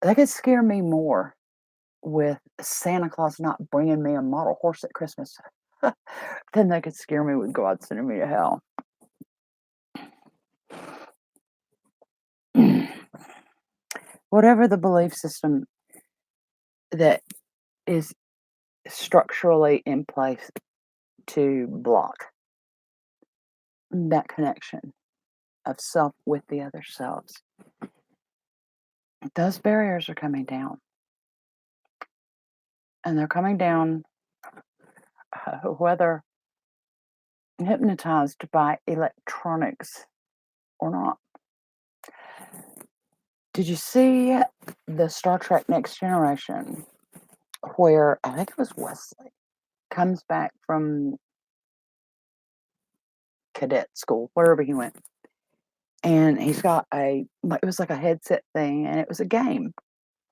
They could scare me more with Santa Claus not bringing me a model horse at Christmas than they could scare me with God sending me to hell. Whatever the belief system that is structurally in place to block that connection of self with the other selves, those barriers are coming down. And they're coming down whether hypnotized by electronics or not. Did you see the Star Trek Next Generation where I think it was Wesley comes back from cadet school, wherever he went. And he's got it was like a headset thing, and it was a game.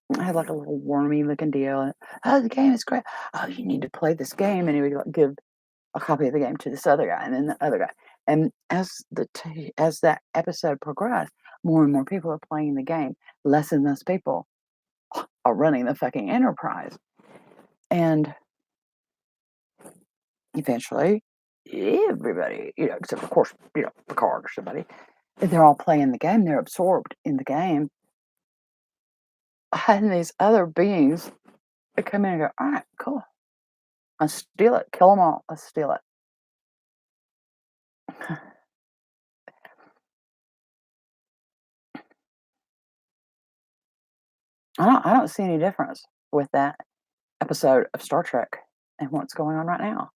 It had like a little wormy looking deal. And, oh, the game is great. Oh, you need to play this game. And he would like, give a copy of the game to this other guy and then the other guy. And as that episode progressed, more and more people are playing the game. Less and less people are running the fucking enterprise. And eventually, everybody, except of course, Picard or somebody, they're all playing the game. They're absorbed in the game. And these other beings come in and go, all right, cool. Let's steal it. Kill them all. Let's steal it. I don't see any difference with that episode of Star Trek and what's going on right now.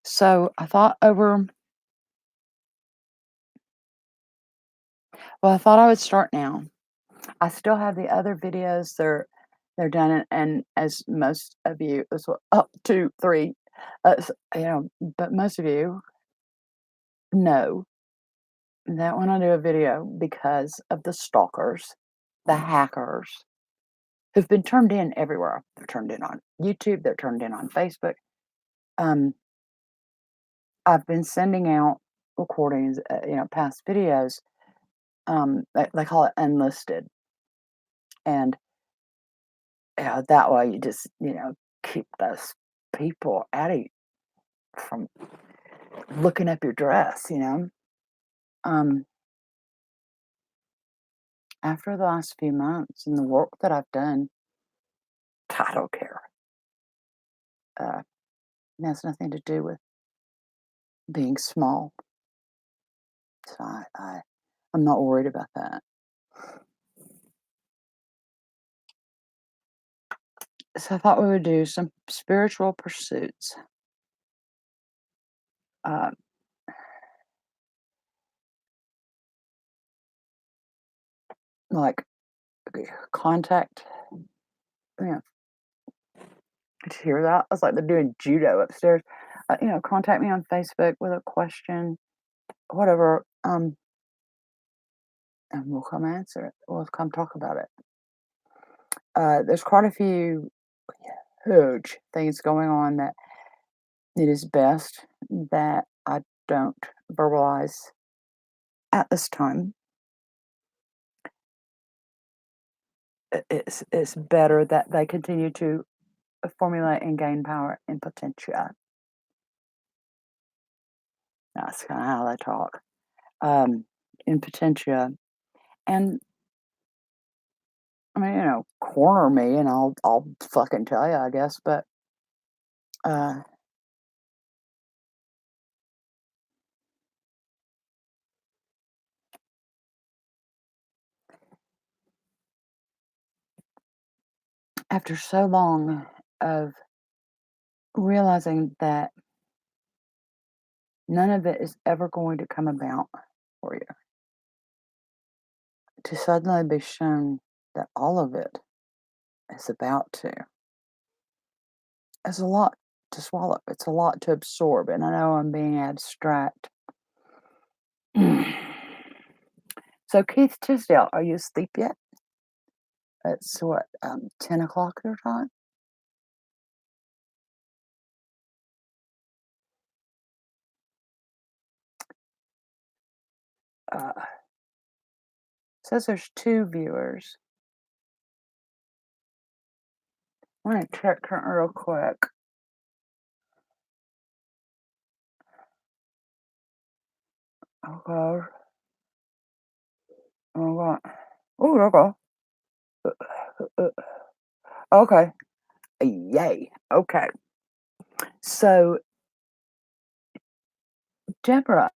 So I thought I would start now. I still have the other videos. They're done, and as most of you, as well, up two, three, but most of you know that when I do a video, because of the stalkers, the hackers who've been turned in everywhere. They're turned in on YouTube. They're turned in on Facebook. Um, I've been sending out recordings, past videos. They call it unlisted, and that way you just keep those people at it from looking up your dress. Um, after the last few months and the work that I've done, I don't care. Uh, it has nothing to do with being small, so I'm not worried about that. So I thought we would do some spiritual pursuits. Uh, like contact. You Did you hear that? It's like they're doing judo upstairs. Contact me on Facebook with a question, whatever, and we'll come answer it. We'll come talk about it. There's quite a few huge things going on that it is best that I don't verbalize at this time. It's better that they continue to formulate and gain power in potentia. That's kind of how they talk. In potentia, and I mean, corner me, and I'll fucking tell you, I guess. But uh, after so long of realizing that none of it is ever going to come about for you, to suddenly be shown that all of it is about to, it's a lot to swallow. It's a lot to absorb, and I know I'm being abstract. So, Keith Tisdale, are you asleep yet? It's what, 10 o'clock your time? Uh, says there's two viewers. I'm gonna check real quick. Okay. Okay. Oh, okay. Okay. Yay. Okay. So, Deborah,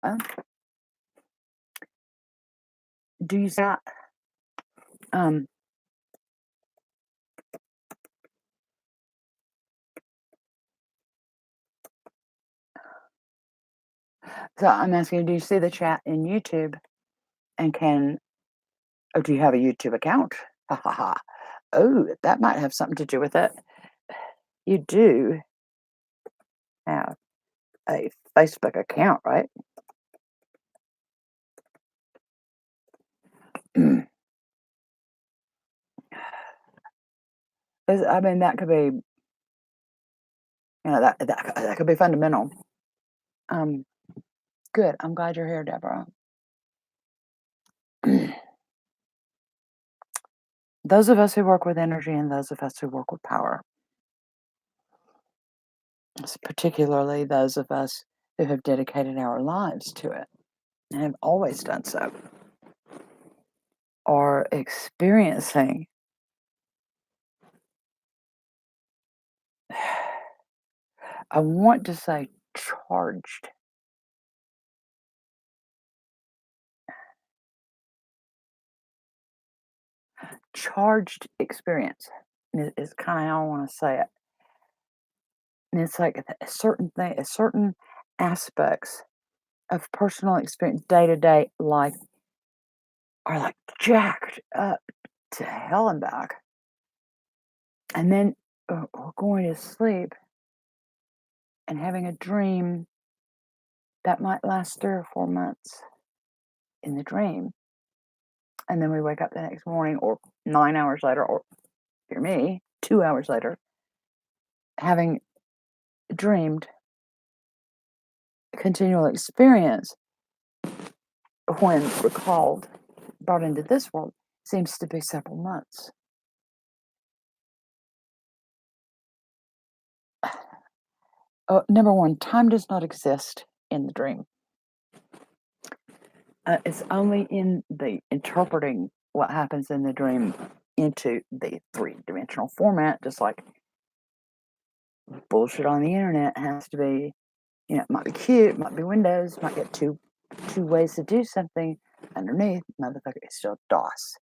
do you see that? Um, So I'm asking, do you see the chat in YouTube? And oh, do you have a YouTube account? Ha ha ha. Oh, that might have something to do with it. You do have a Facebook account, right? 'Cause, I mean, that could be, that could be fundamental. Um, Good. I'm glad you're here, Deborah. Those of us who work with energy and those of us who work with power, particularly those of us who have dedicated our lives to it and have always done so, are experiencing I want to say charged experience is kind of how I want to say it. And it's like certain aspects of personal experience day to day life are like jacked up to hell and back. And then we're going to sleep and having a dream that might last 3 or 4 months in the dream. And then we wake up the next morning or 9 hours later, or for me, 2 hours later, having dreamed continual experience when recalled, brought into this world, seems to be several months. Number one, time does not exist in the dream. It's only in the interpreting what happens in the dream into the three-dimensional format, just like bullshit on the internet has to be, it might be cute, it might be Windows, might get two ways to do something underneath, motherfucker, it's still DOS.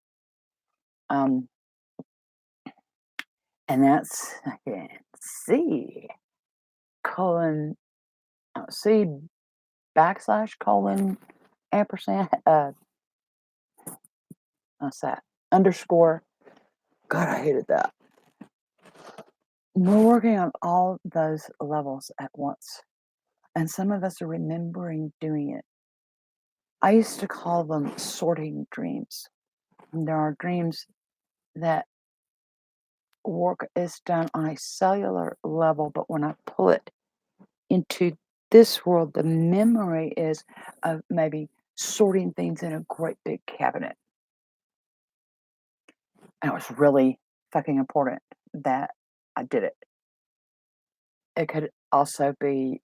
Um, and that's, I can see, colon, C backslash colon ampersand, what's that? Underscore. God, I hated that. We're working on all those levels at once. And some of us are remembering doing it. I used to call them sorting dreams. And there are dreams that work is done on a cellular level, but when I pull it into this world, the memory is of maybe sorting things in a great big cabinet. And it was really fucking important that I did it. It could also be,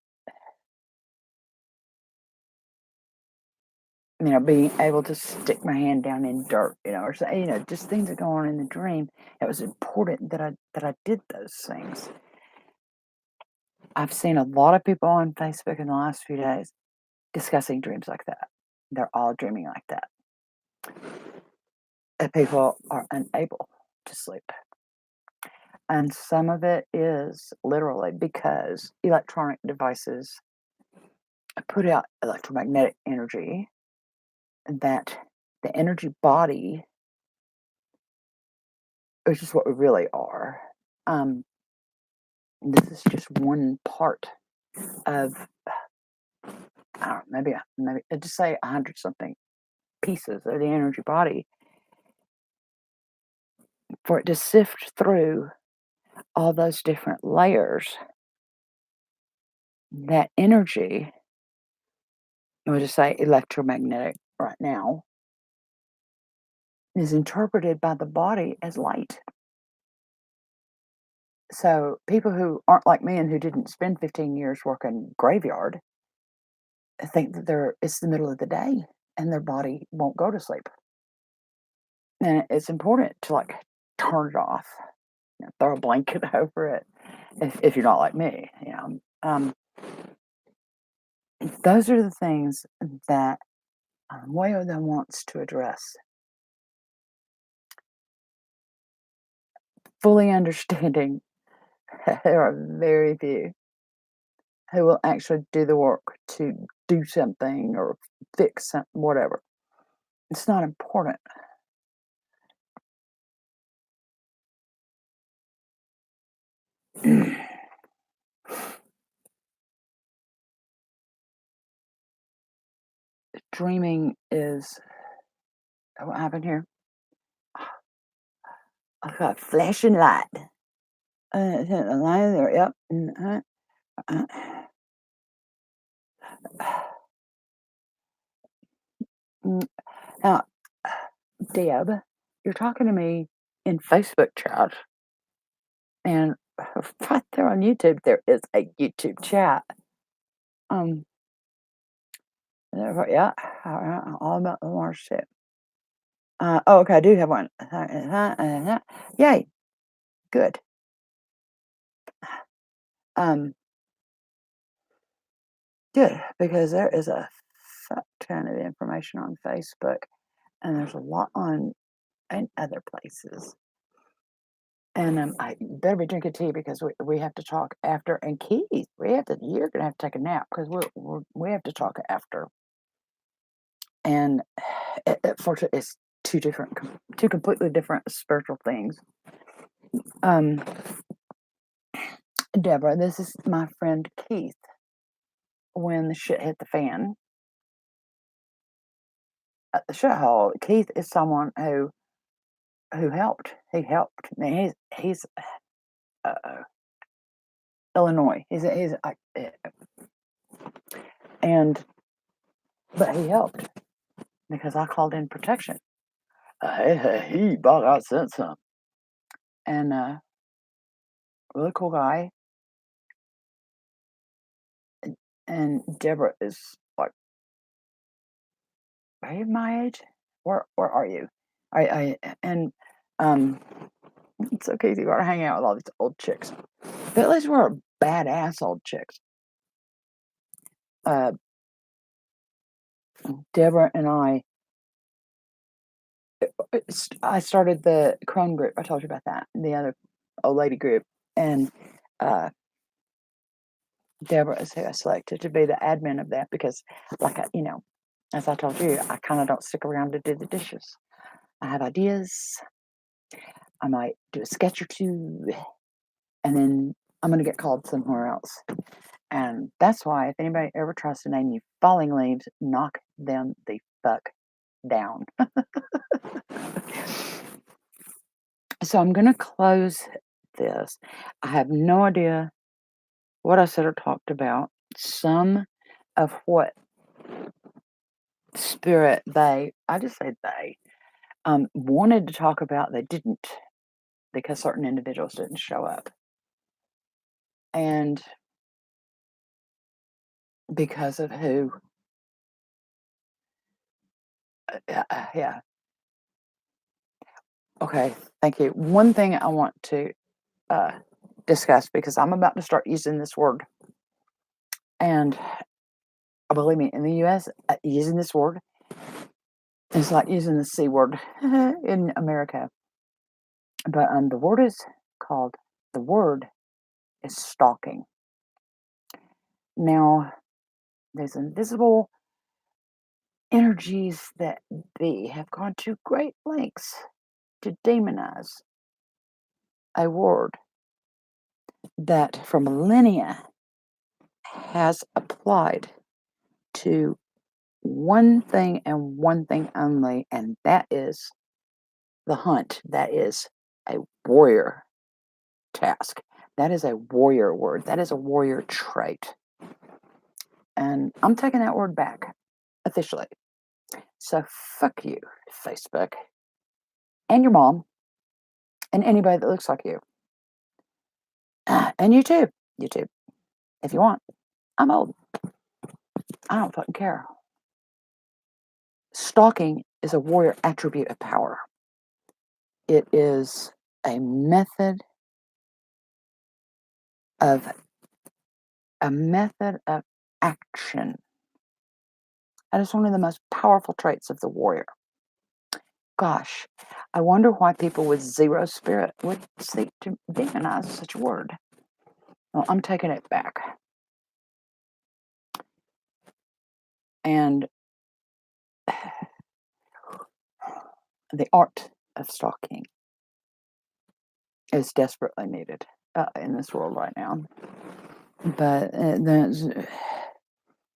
being able to stick my hand down in dirt, or so, just things that go on in the dream. It was important that I did those things. I've seen a lot of people on Facebook in the last few days discussing dreams like that. They're all dreaming like that. And people are unable to sleep. And some of it is literally because electronic devices put out electromagnetic energy that the energy body, which is what we really are, this is just one part of, I don't know, maybe just say 100 something pieces of the energy body. For it to sift through all those different layers, that energy, we'll just say electromagnetic right now, is interpreted by the body as light. So people who aren't like me and who didn't spend 15 years working graveyard think that it's the middle of the day and their body won't go to sleep. And it's important to turn it off, throw a blanket over it if you're not like me. Those are the things that Ahnweyodah wants to address. Fully understanding there are very few who will actually do the work to do something or fix something, whatever. It's not important. Dreaming is what happened here? I got flashing light. The line there, yep. Uh, mm, now, Deb, you're talking to me in Facebook chat, and right there on YouTube, there is a YouTube chat. Um, yeah, all about the Mars ship. Oh, okay, I do have one. Yay, good. Um, Good, because there is a fuck ton of information on Facebook, and there's a lot on in other places. And I better be drinking tea because we have to talk after. And Keith, you're gonna have to take a nap because we have to talk after. And fortunately, it's two completely different spiritual things. Um, Deborah, this is my friend Keith. When the shit hit the fan at the shithole, Keith is someone who helped. He helped. I mean, he's Illinois. And but he helped because I called in protection. He bought out sent some, and really cool guy. And Deborah is like, are you my age? Where are you? And um, it's so easy to hang out with all these old chicks. But at least we're badass old chicks. Uh, Deborah and I started the Crone group. I told you about that. The other old lady group, and uh, Deborah is who I selected to be the admin of that because, as I told you, I kind of don't stick around to do the dishes. I have ideas. I might do a sketch or two, and then I'm going to get called somewhere else. And that's why, if anybody ever tries to name you Falling Leaves, knock them the fuck down. So I'm going to close this. I have no idea what I said or talked about. Some of what spirit I just say they, wanted to talk about, they didn't because certain individuals didn't show up. And because of who, yeah. Okay, thank you. One thing I want to discuss because I'm about to start using this word. And believe me, in the US, using this word is like using the C word in America. But the word is stalking. Now, there's invisible energies that have gone to great lengths to demonize a word that for millennia has applied to one thing and one thing only, and that is the hunt. That is a warrior task. That is a warrior word. That is a warrior trait. And I'm taking that word back officially. So fuck you, Facebook, and your mom, and anybody that looks like you. And YouTube. YouTube. If you want. I'm old. I don't fucking care. Stalking is a warrior attribute of power. It is a method of action. That is one of the most powerful traits of the warrior. Gosh, I wonder why people with zero spirit would seek to demonize such a word. Well, I'm taking it back. And the art of stalking is desperately needed in this world right now. But the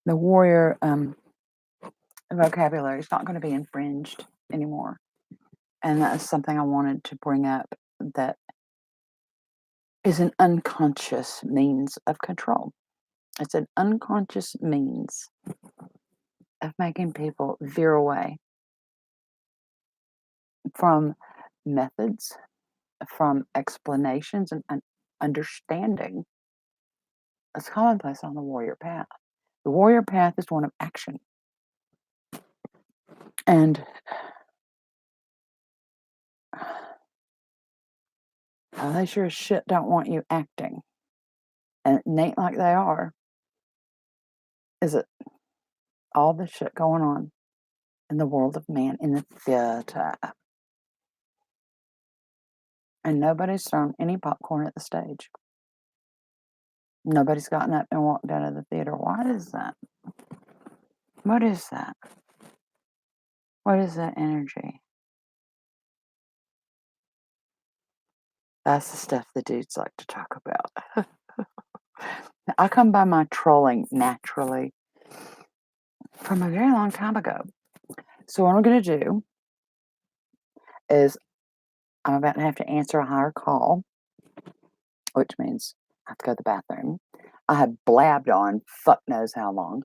warrior vocabulary is not going to be infringed anymore. And that is something I wanted to bring up that is an unconscious means of control. It's an unconscious means of making people veer away from methods, from explanations, and understanding. It's commonplace on the warrior path. The warrior path is one of action. And they sure as shit don't want you acting. And innate like they are, is it all the shit going on in the world of man in the theater. And nobody's thrown any popcorn at the stage. Nobody's gotten up and walked out of the theater. Why is that? What is that? What is that energy? That's the stuff the dudes like to talk about. I come by my trolling naturally from a very long time ago. So what I'm going to do is I'm about to have to answer a higher call, which means I have to go to the bathroom. I have blabbed on fuck knows how long.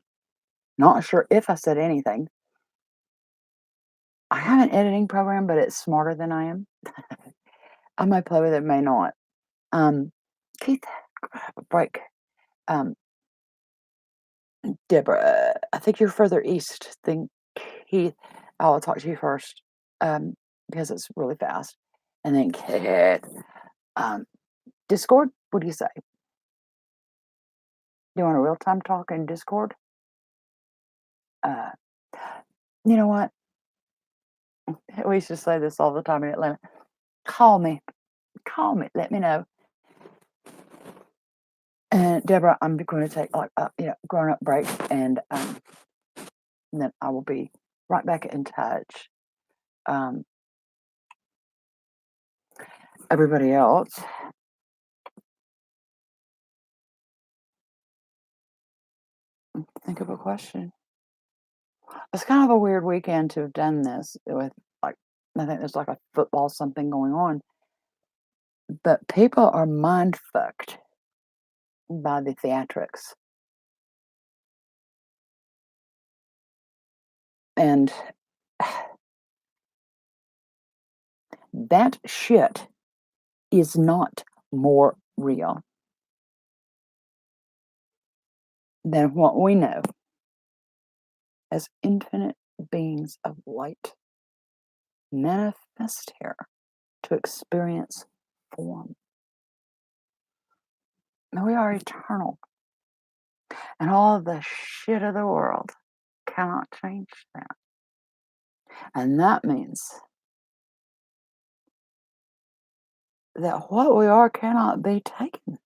Not sure if I said anything. I have an editing program, but it's smarter than I am. I might play with it, may not. Keith, grab a break. Deborah, I think you're further east than Keith. I'll talk to you first because it's really fast. And then Kit. Discord, what do you say? Do you want a real-time talk in Discord? You know what? We used to say this all the time in Atlanta. Call me. Call me. Let me know. And Deborah, I'm going to take like grown-up break, and then I will be right back in touch. Everybody else, think of a question. It's kind of a weird weekend to have done this with, like, I think there's like a football something going on, but people are mind fucked by the theatrics. And that shit is not more real than what we know as infinite beings of light manifest here to experience form. And we are eternal. And all of the shit of the world cannot change that. And that means that what we are cannot be taken,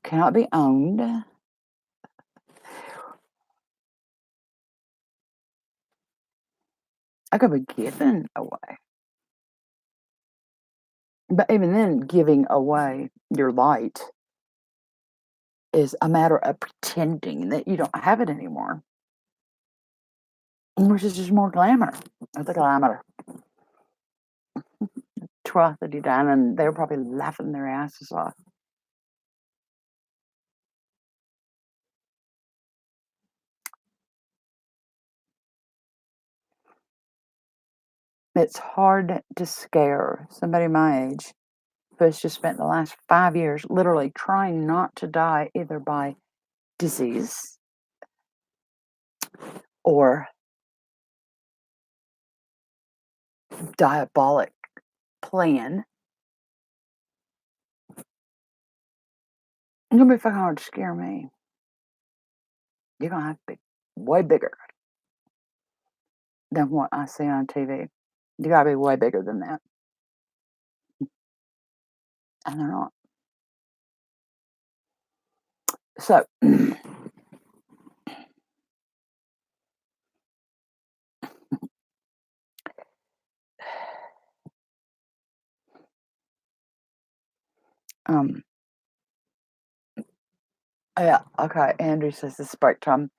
cannot be owned. I could be given away. But even then, giving away your light is a matter of pretending that you don't have it anymore, which is just more glamour. It's the glamour. Trust that you done, and they were probably laughing their asses off. It's hard to scare somebody my age who has just spent the last 5 years literally trying not to die either by disease or diabolic plan. It's gonna be fucking hard to scare me. You're gonna have to be way bigger than what I see on TV. You gotta be way bigger than that. And they're not. So Um, yeah, okay. Andrew says it's break time.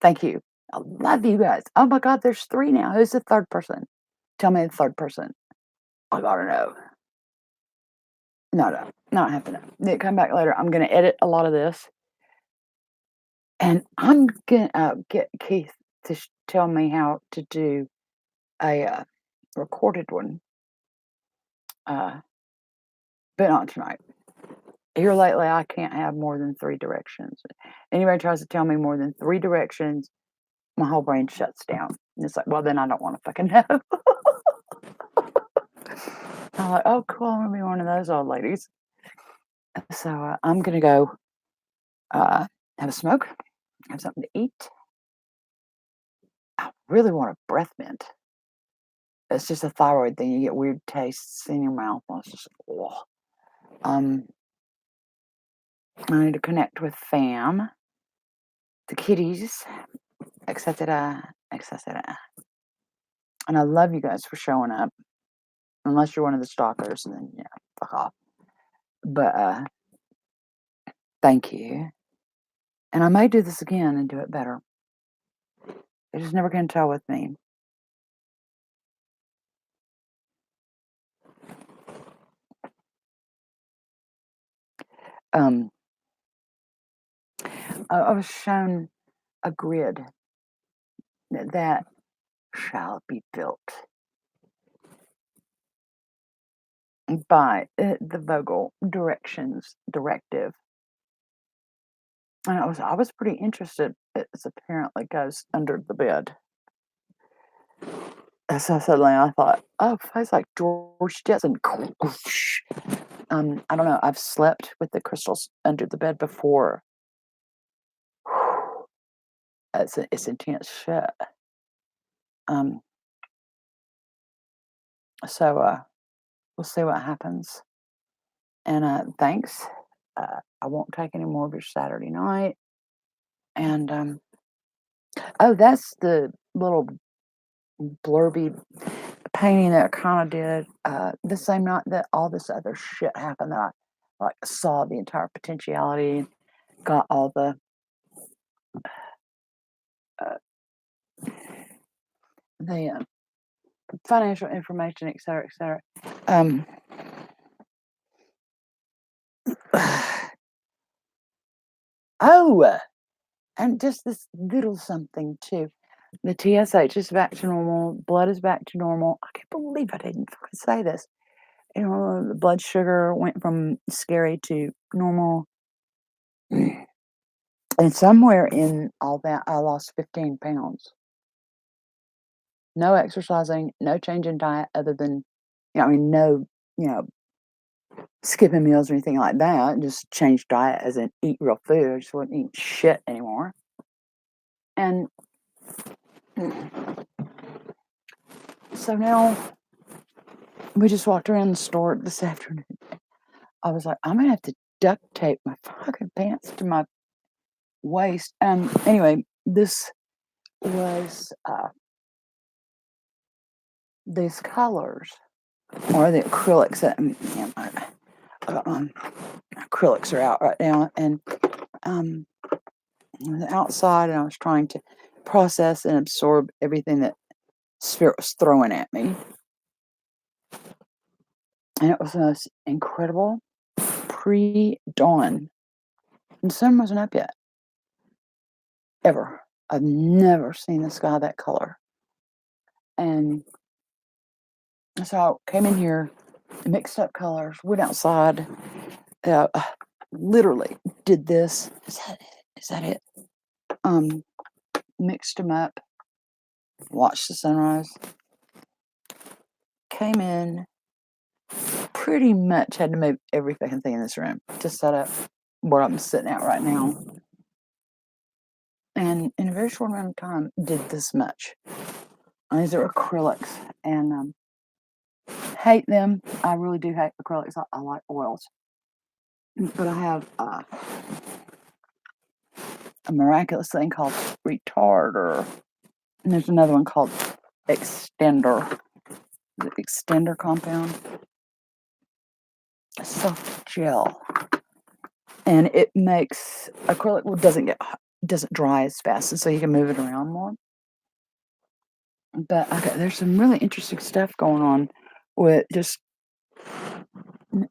Thank you. I love you guys. Oh my God, there's 3 now. Who's the third person? Tell me the third person. I gotta know. No, not happening. Nick, come back later. I'm gonna edit a lot of this, and I'm gonna get Keith to tell me how to do a recorded one, uh, but not tonight. Here lately, I can't have more than 3 directions. Anybody tries to tell me more than 3 directions, my whole brain shuts down. And it's like, well, then I don't want to fucking know. I'm like, oh, cool. I'm gonna be one of those old ladies. So I'm gonna go have a smoke, have something to eat. I really want a breath mint. It's just a thyroid thing. You get weird tastes in your mouth. And it's just, ugh. I need to connect with fam, the kitties, etc., etc. And I love you guys for showing up. Unless you're one of the stalkers, and then yeah, fuck off. But thank you. And I may do this again and do it better. You're just never gonna tell with me. Um, I was shown a grid that shall be built by the Vogel directive. And I was pretty interested. It apparently goes under the bed. And so suddenly I thought, oh, it's like George Jetson. I don't know. I've slept with the crystals under the bed before. It's intense shit. So we'll see what happens. And thanks. I won't take any more of your Saturday night. And oh, that's the little blurby painting that I kind of did the same night that all this other shit happened. That I like saw the entire potentiality, got all the the financial information, etc., etc. Oh, and just this little something too. The TSH is back to normal. Blood is back to normal. I can't believe I didn't fucking say this. You know, the blood sugar went from scary to normal. And somewhere in all that, I lost 15 pounds. No exercising, no change in diet other than, no, you know, skipping meals or anything like that. Just change diet as in eat real food. I just wouldn't eat shit anymore. And so now we just walked around the store this afternoon. I was like, I'm gonna have to duct tape my fucking pants to my waist. Anyway, this was these colors or the acrylics that acrylics are out right now, and I was outside, and I was trying to process and absorb everything that Spirit was throwing at me, and it was the most incredible pre-dawn. And the sun wasn't up yet, ever. I've never seen the sky that color, and so I came in here, mixed up colors, went outside, uh, literally did this. Is that it? Is that it? Mixed them up, watched the sunrise, came in, pretty much had to move every fucking thing in this room to set up where I'm sitting at right now. And in a very short amount of time, did this much. And these are acrylics, and hate them. I really do hate acrylics. I like oils. But I have a miraculous thing called retarder. And there's another one called extender. The extender compound. soft gel, and it makes acrylic wood doesn't dry as fast, and so you can move it around more. But okay, there's some really interesting stuff going on with just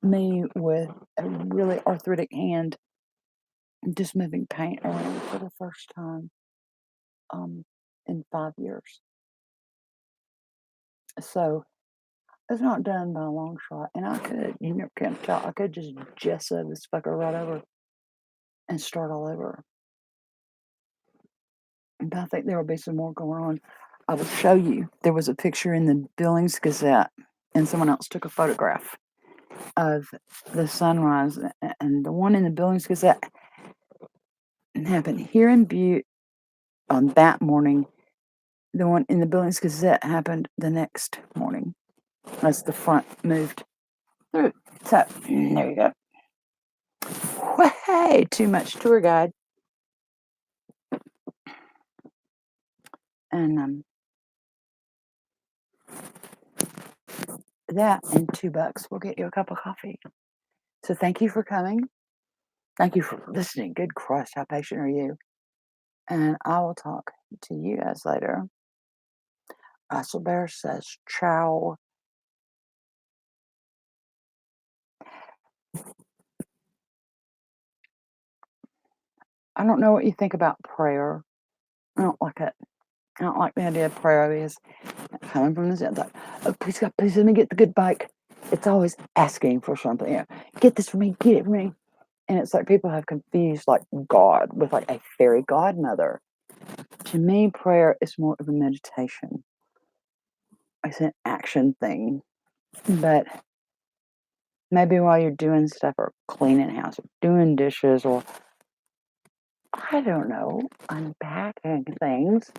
me with a really arthritic hand, just moving paint around for the first time um, in 5 years. So it's not done by a long shot, and I could, you never can tell, I could just gesso this fucker right over and start all over. But I think there will be some more going on. I will show you. There was a picture in the Billings Gazette, and someone else took a photograph of the sunrise, and the one in the Billings Gazette happened here in Butte on that morning. The one in the Billings Gazette happened the next morning as the front moved through. So there you go. Way too much tour guide. And that and $2 will get you a cup of coffee. So thank you for coming. Thank you for listening. Good Christ, how patient are you? And I will talk to you guys later. Russell Bear says ciao. I don't know what you think about prayer. I don't like it. I don't like the idea of prayer because coming from this, it's like, oh, please God, please let me get the good bike. It's always asking for something. Get this for me, get it for me. And it's like people have confused like God with like a fairy godmother. To me, prayer is more of a meditation. It's an action thing. But maybe while you're doing stuff or cleaning house or doing dishes or I don't know, unpacking things,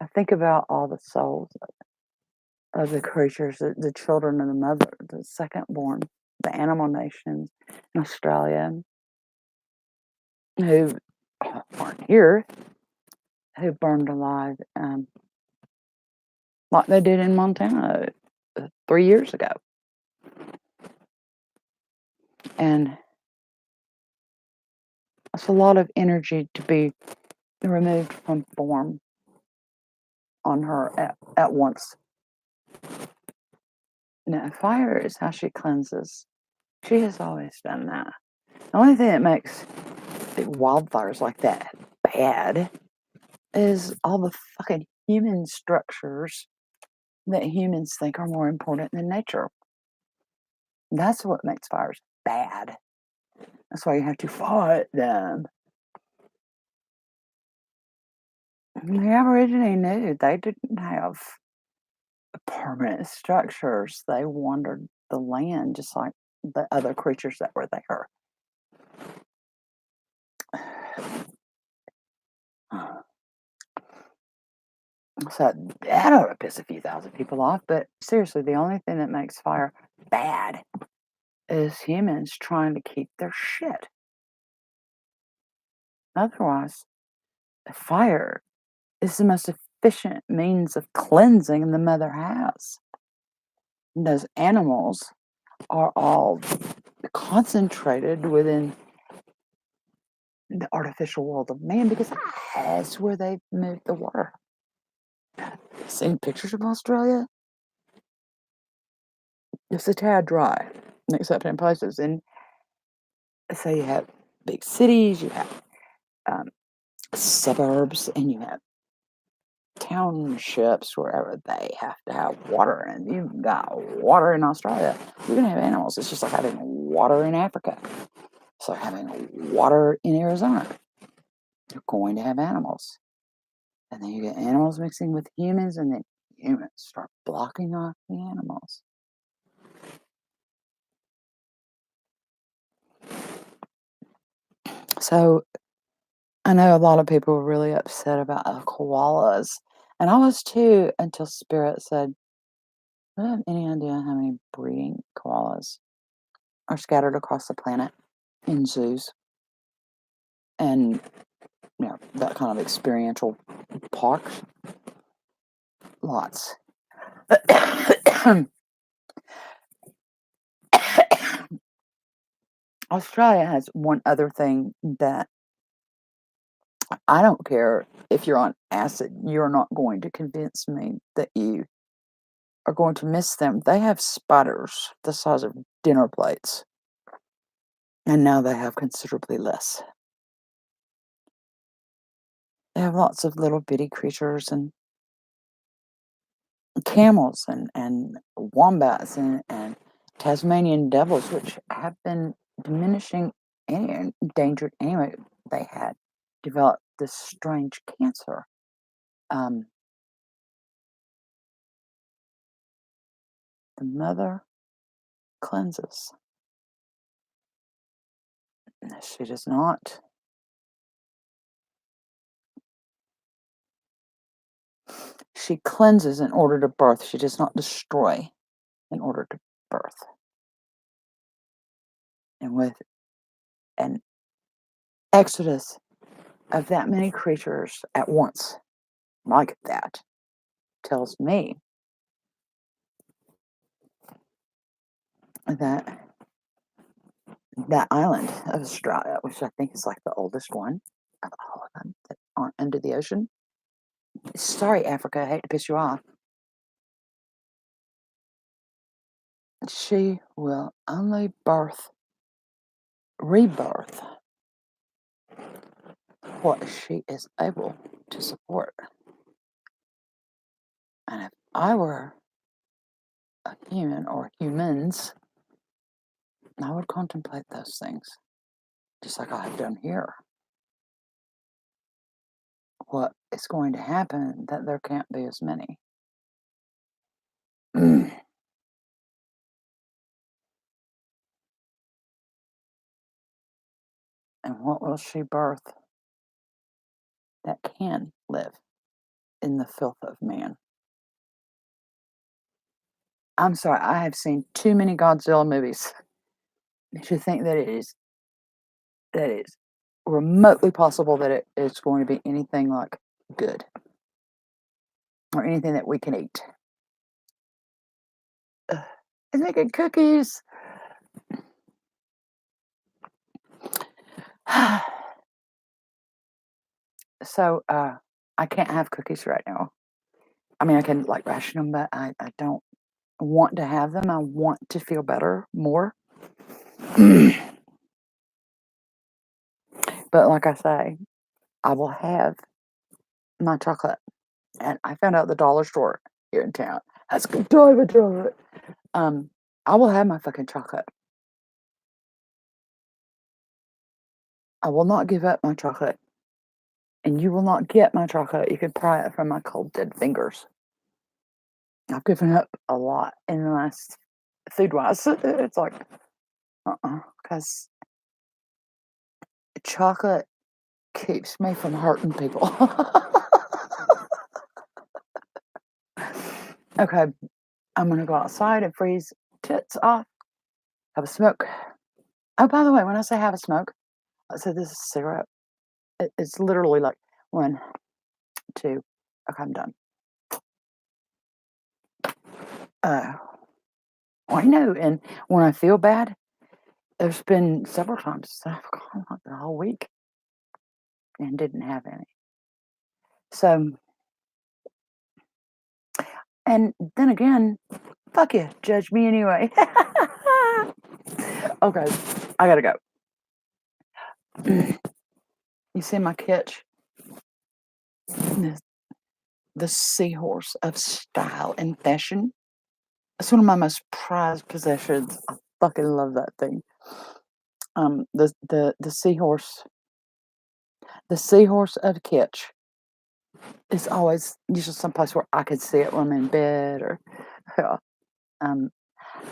I think about all the souls of the creatures, the children of the mother, the second born, the animal nations in Australia who aren't here, who burned alive, like they did in Montana 3 years ago. And it's a lot of energy to be removed from form on her at once. Now, fire is how she cleanses. She has always done that. The only thing that makes big wildfires like that bad is all the fucking human structures that humans think are more important than nature. That's what makes fires bad. That's why you have to fight them. The Aborigine knew they didn't have permanent structures. They wandered the land just like the other creatures that were there. So that ought to piss a few thousand people off. But seriously, the only thing that makes fire bad is humans trying to keep their shit. Otherwise, fire is the most efficient means of cleansing the mother has. And those animals are all concentrated within the artificial world of man because that's where they move the water. Seen pictures of Australia? It's a tad dry, except in places. And so you have big cities, you have suburbs, and you have townships wherever they have to have water. And you've got water in Australia. You're going to have animals. It's just like having water in Africa. So having water in Arizona. You're going to have animals. And then you get animals mixing with humans, and then humans start blocking off the animals. So I know a lot of people were really upset about koalas. And I was too until Spirit said, I don't have any idea how many breeding koalas are scattered across the planet in zoos and that kind of experiential parks. Lots. Australia has one other thing that I don't care if you're on acid, you're not going to convince me that you are going to miss them. They have spiders the size of dinner plates, and now they have considerably less. They have lots of little bitty creatures and camels and wombats and Tasmanian devils, which have been diminishing and endangered anyway. They had developed this strange cancer. Um, the mother cleanses. She does not. She cleanses in order to birth. She does not destroy in order to birth. And with an exodus of that many creatures at once, like that, tells me that that island of Australia, which I think is like the oldest one of all of them that aren't under the ocean. Sorry, Africa, I hate to piss you off. She will only rebirth what she is able to support. And if I were a human or humans, I would contemplate those things, just like I have done here. What is going to happen that there can't be as many? And what will she birth that can live in the filth of man? I'm sorry, I have seen too many Godzilla movies to think that it's remotely possible that it's going to be anything like good or anything that we can eat. Ugh. It's making cookies. So I can't have cookies right now. I mean, I can like ration them, but I don't want to have them. I want to feel better more. But like I say, I will have my chocolate. And I found out the dollar store here in town has Godiva chocolate. I will have my fucking chocolate. I will not give up my chocolate. And you will not get my chocolate. You can pry it from my cold dead fingers. I've given up a lot in the last food wise. It's like, because chocolate keeps me from hurting people. Okay, I'm gonna go outside and freeze tits off, have a smoke. Oh, by the way, when I say have a smoke, I said this is cigarette. It's literally like 1, 2. Okay, I'm done. Uh, I know, and when I feel bad, there's been several times that I've gone like the whole week and didn't have any. So, and then again, fuck you, judge me anyway. Okay, I gotta go. You see my kitchen? The, the seahorse of style and fashion. It's one of my most prized possessions. I fucking love that thing. The seahorse of Kitsch is always usually someplace where I could see it when I'm in bed or yeah. Um,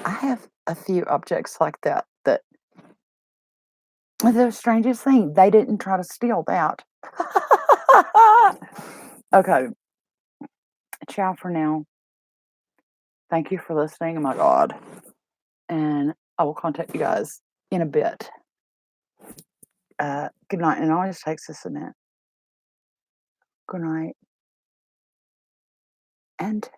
I have a few objects like that that the strangest thing, they didn't try to steal that. Okay, ciao for now. Thank you for listening. Oh my God. And I will contact you guys in a bit. Good night. And it always takes us a minute. Good night. And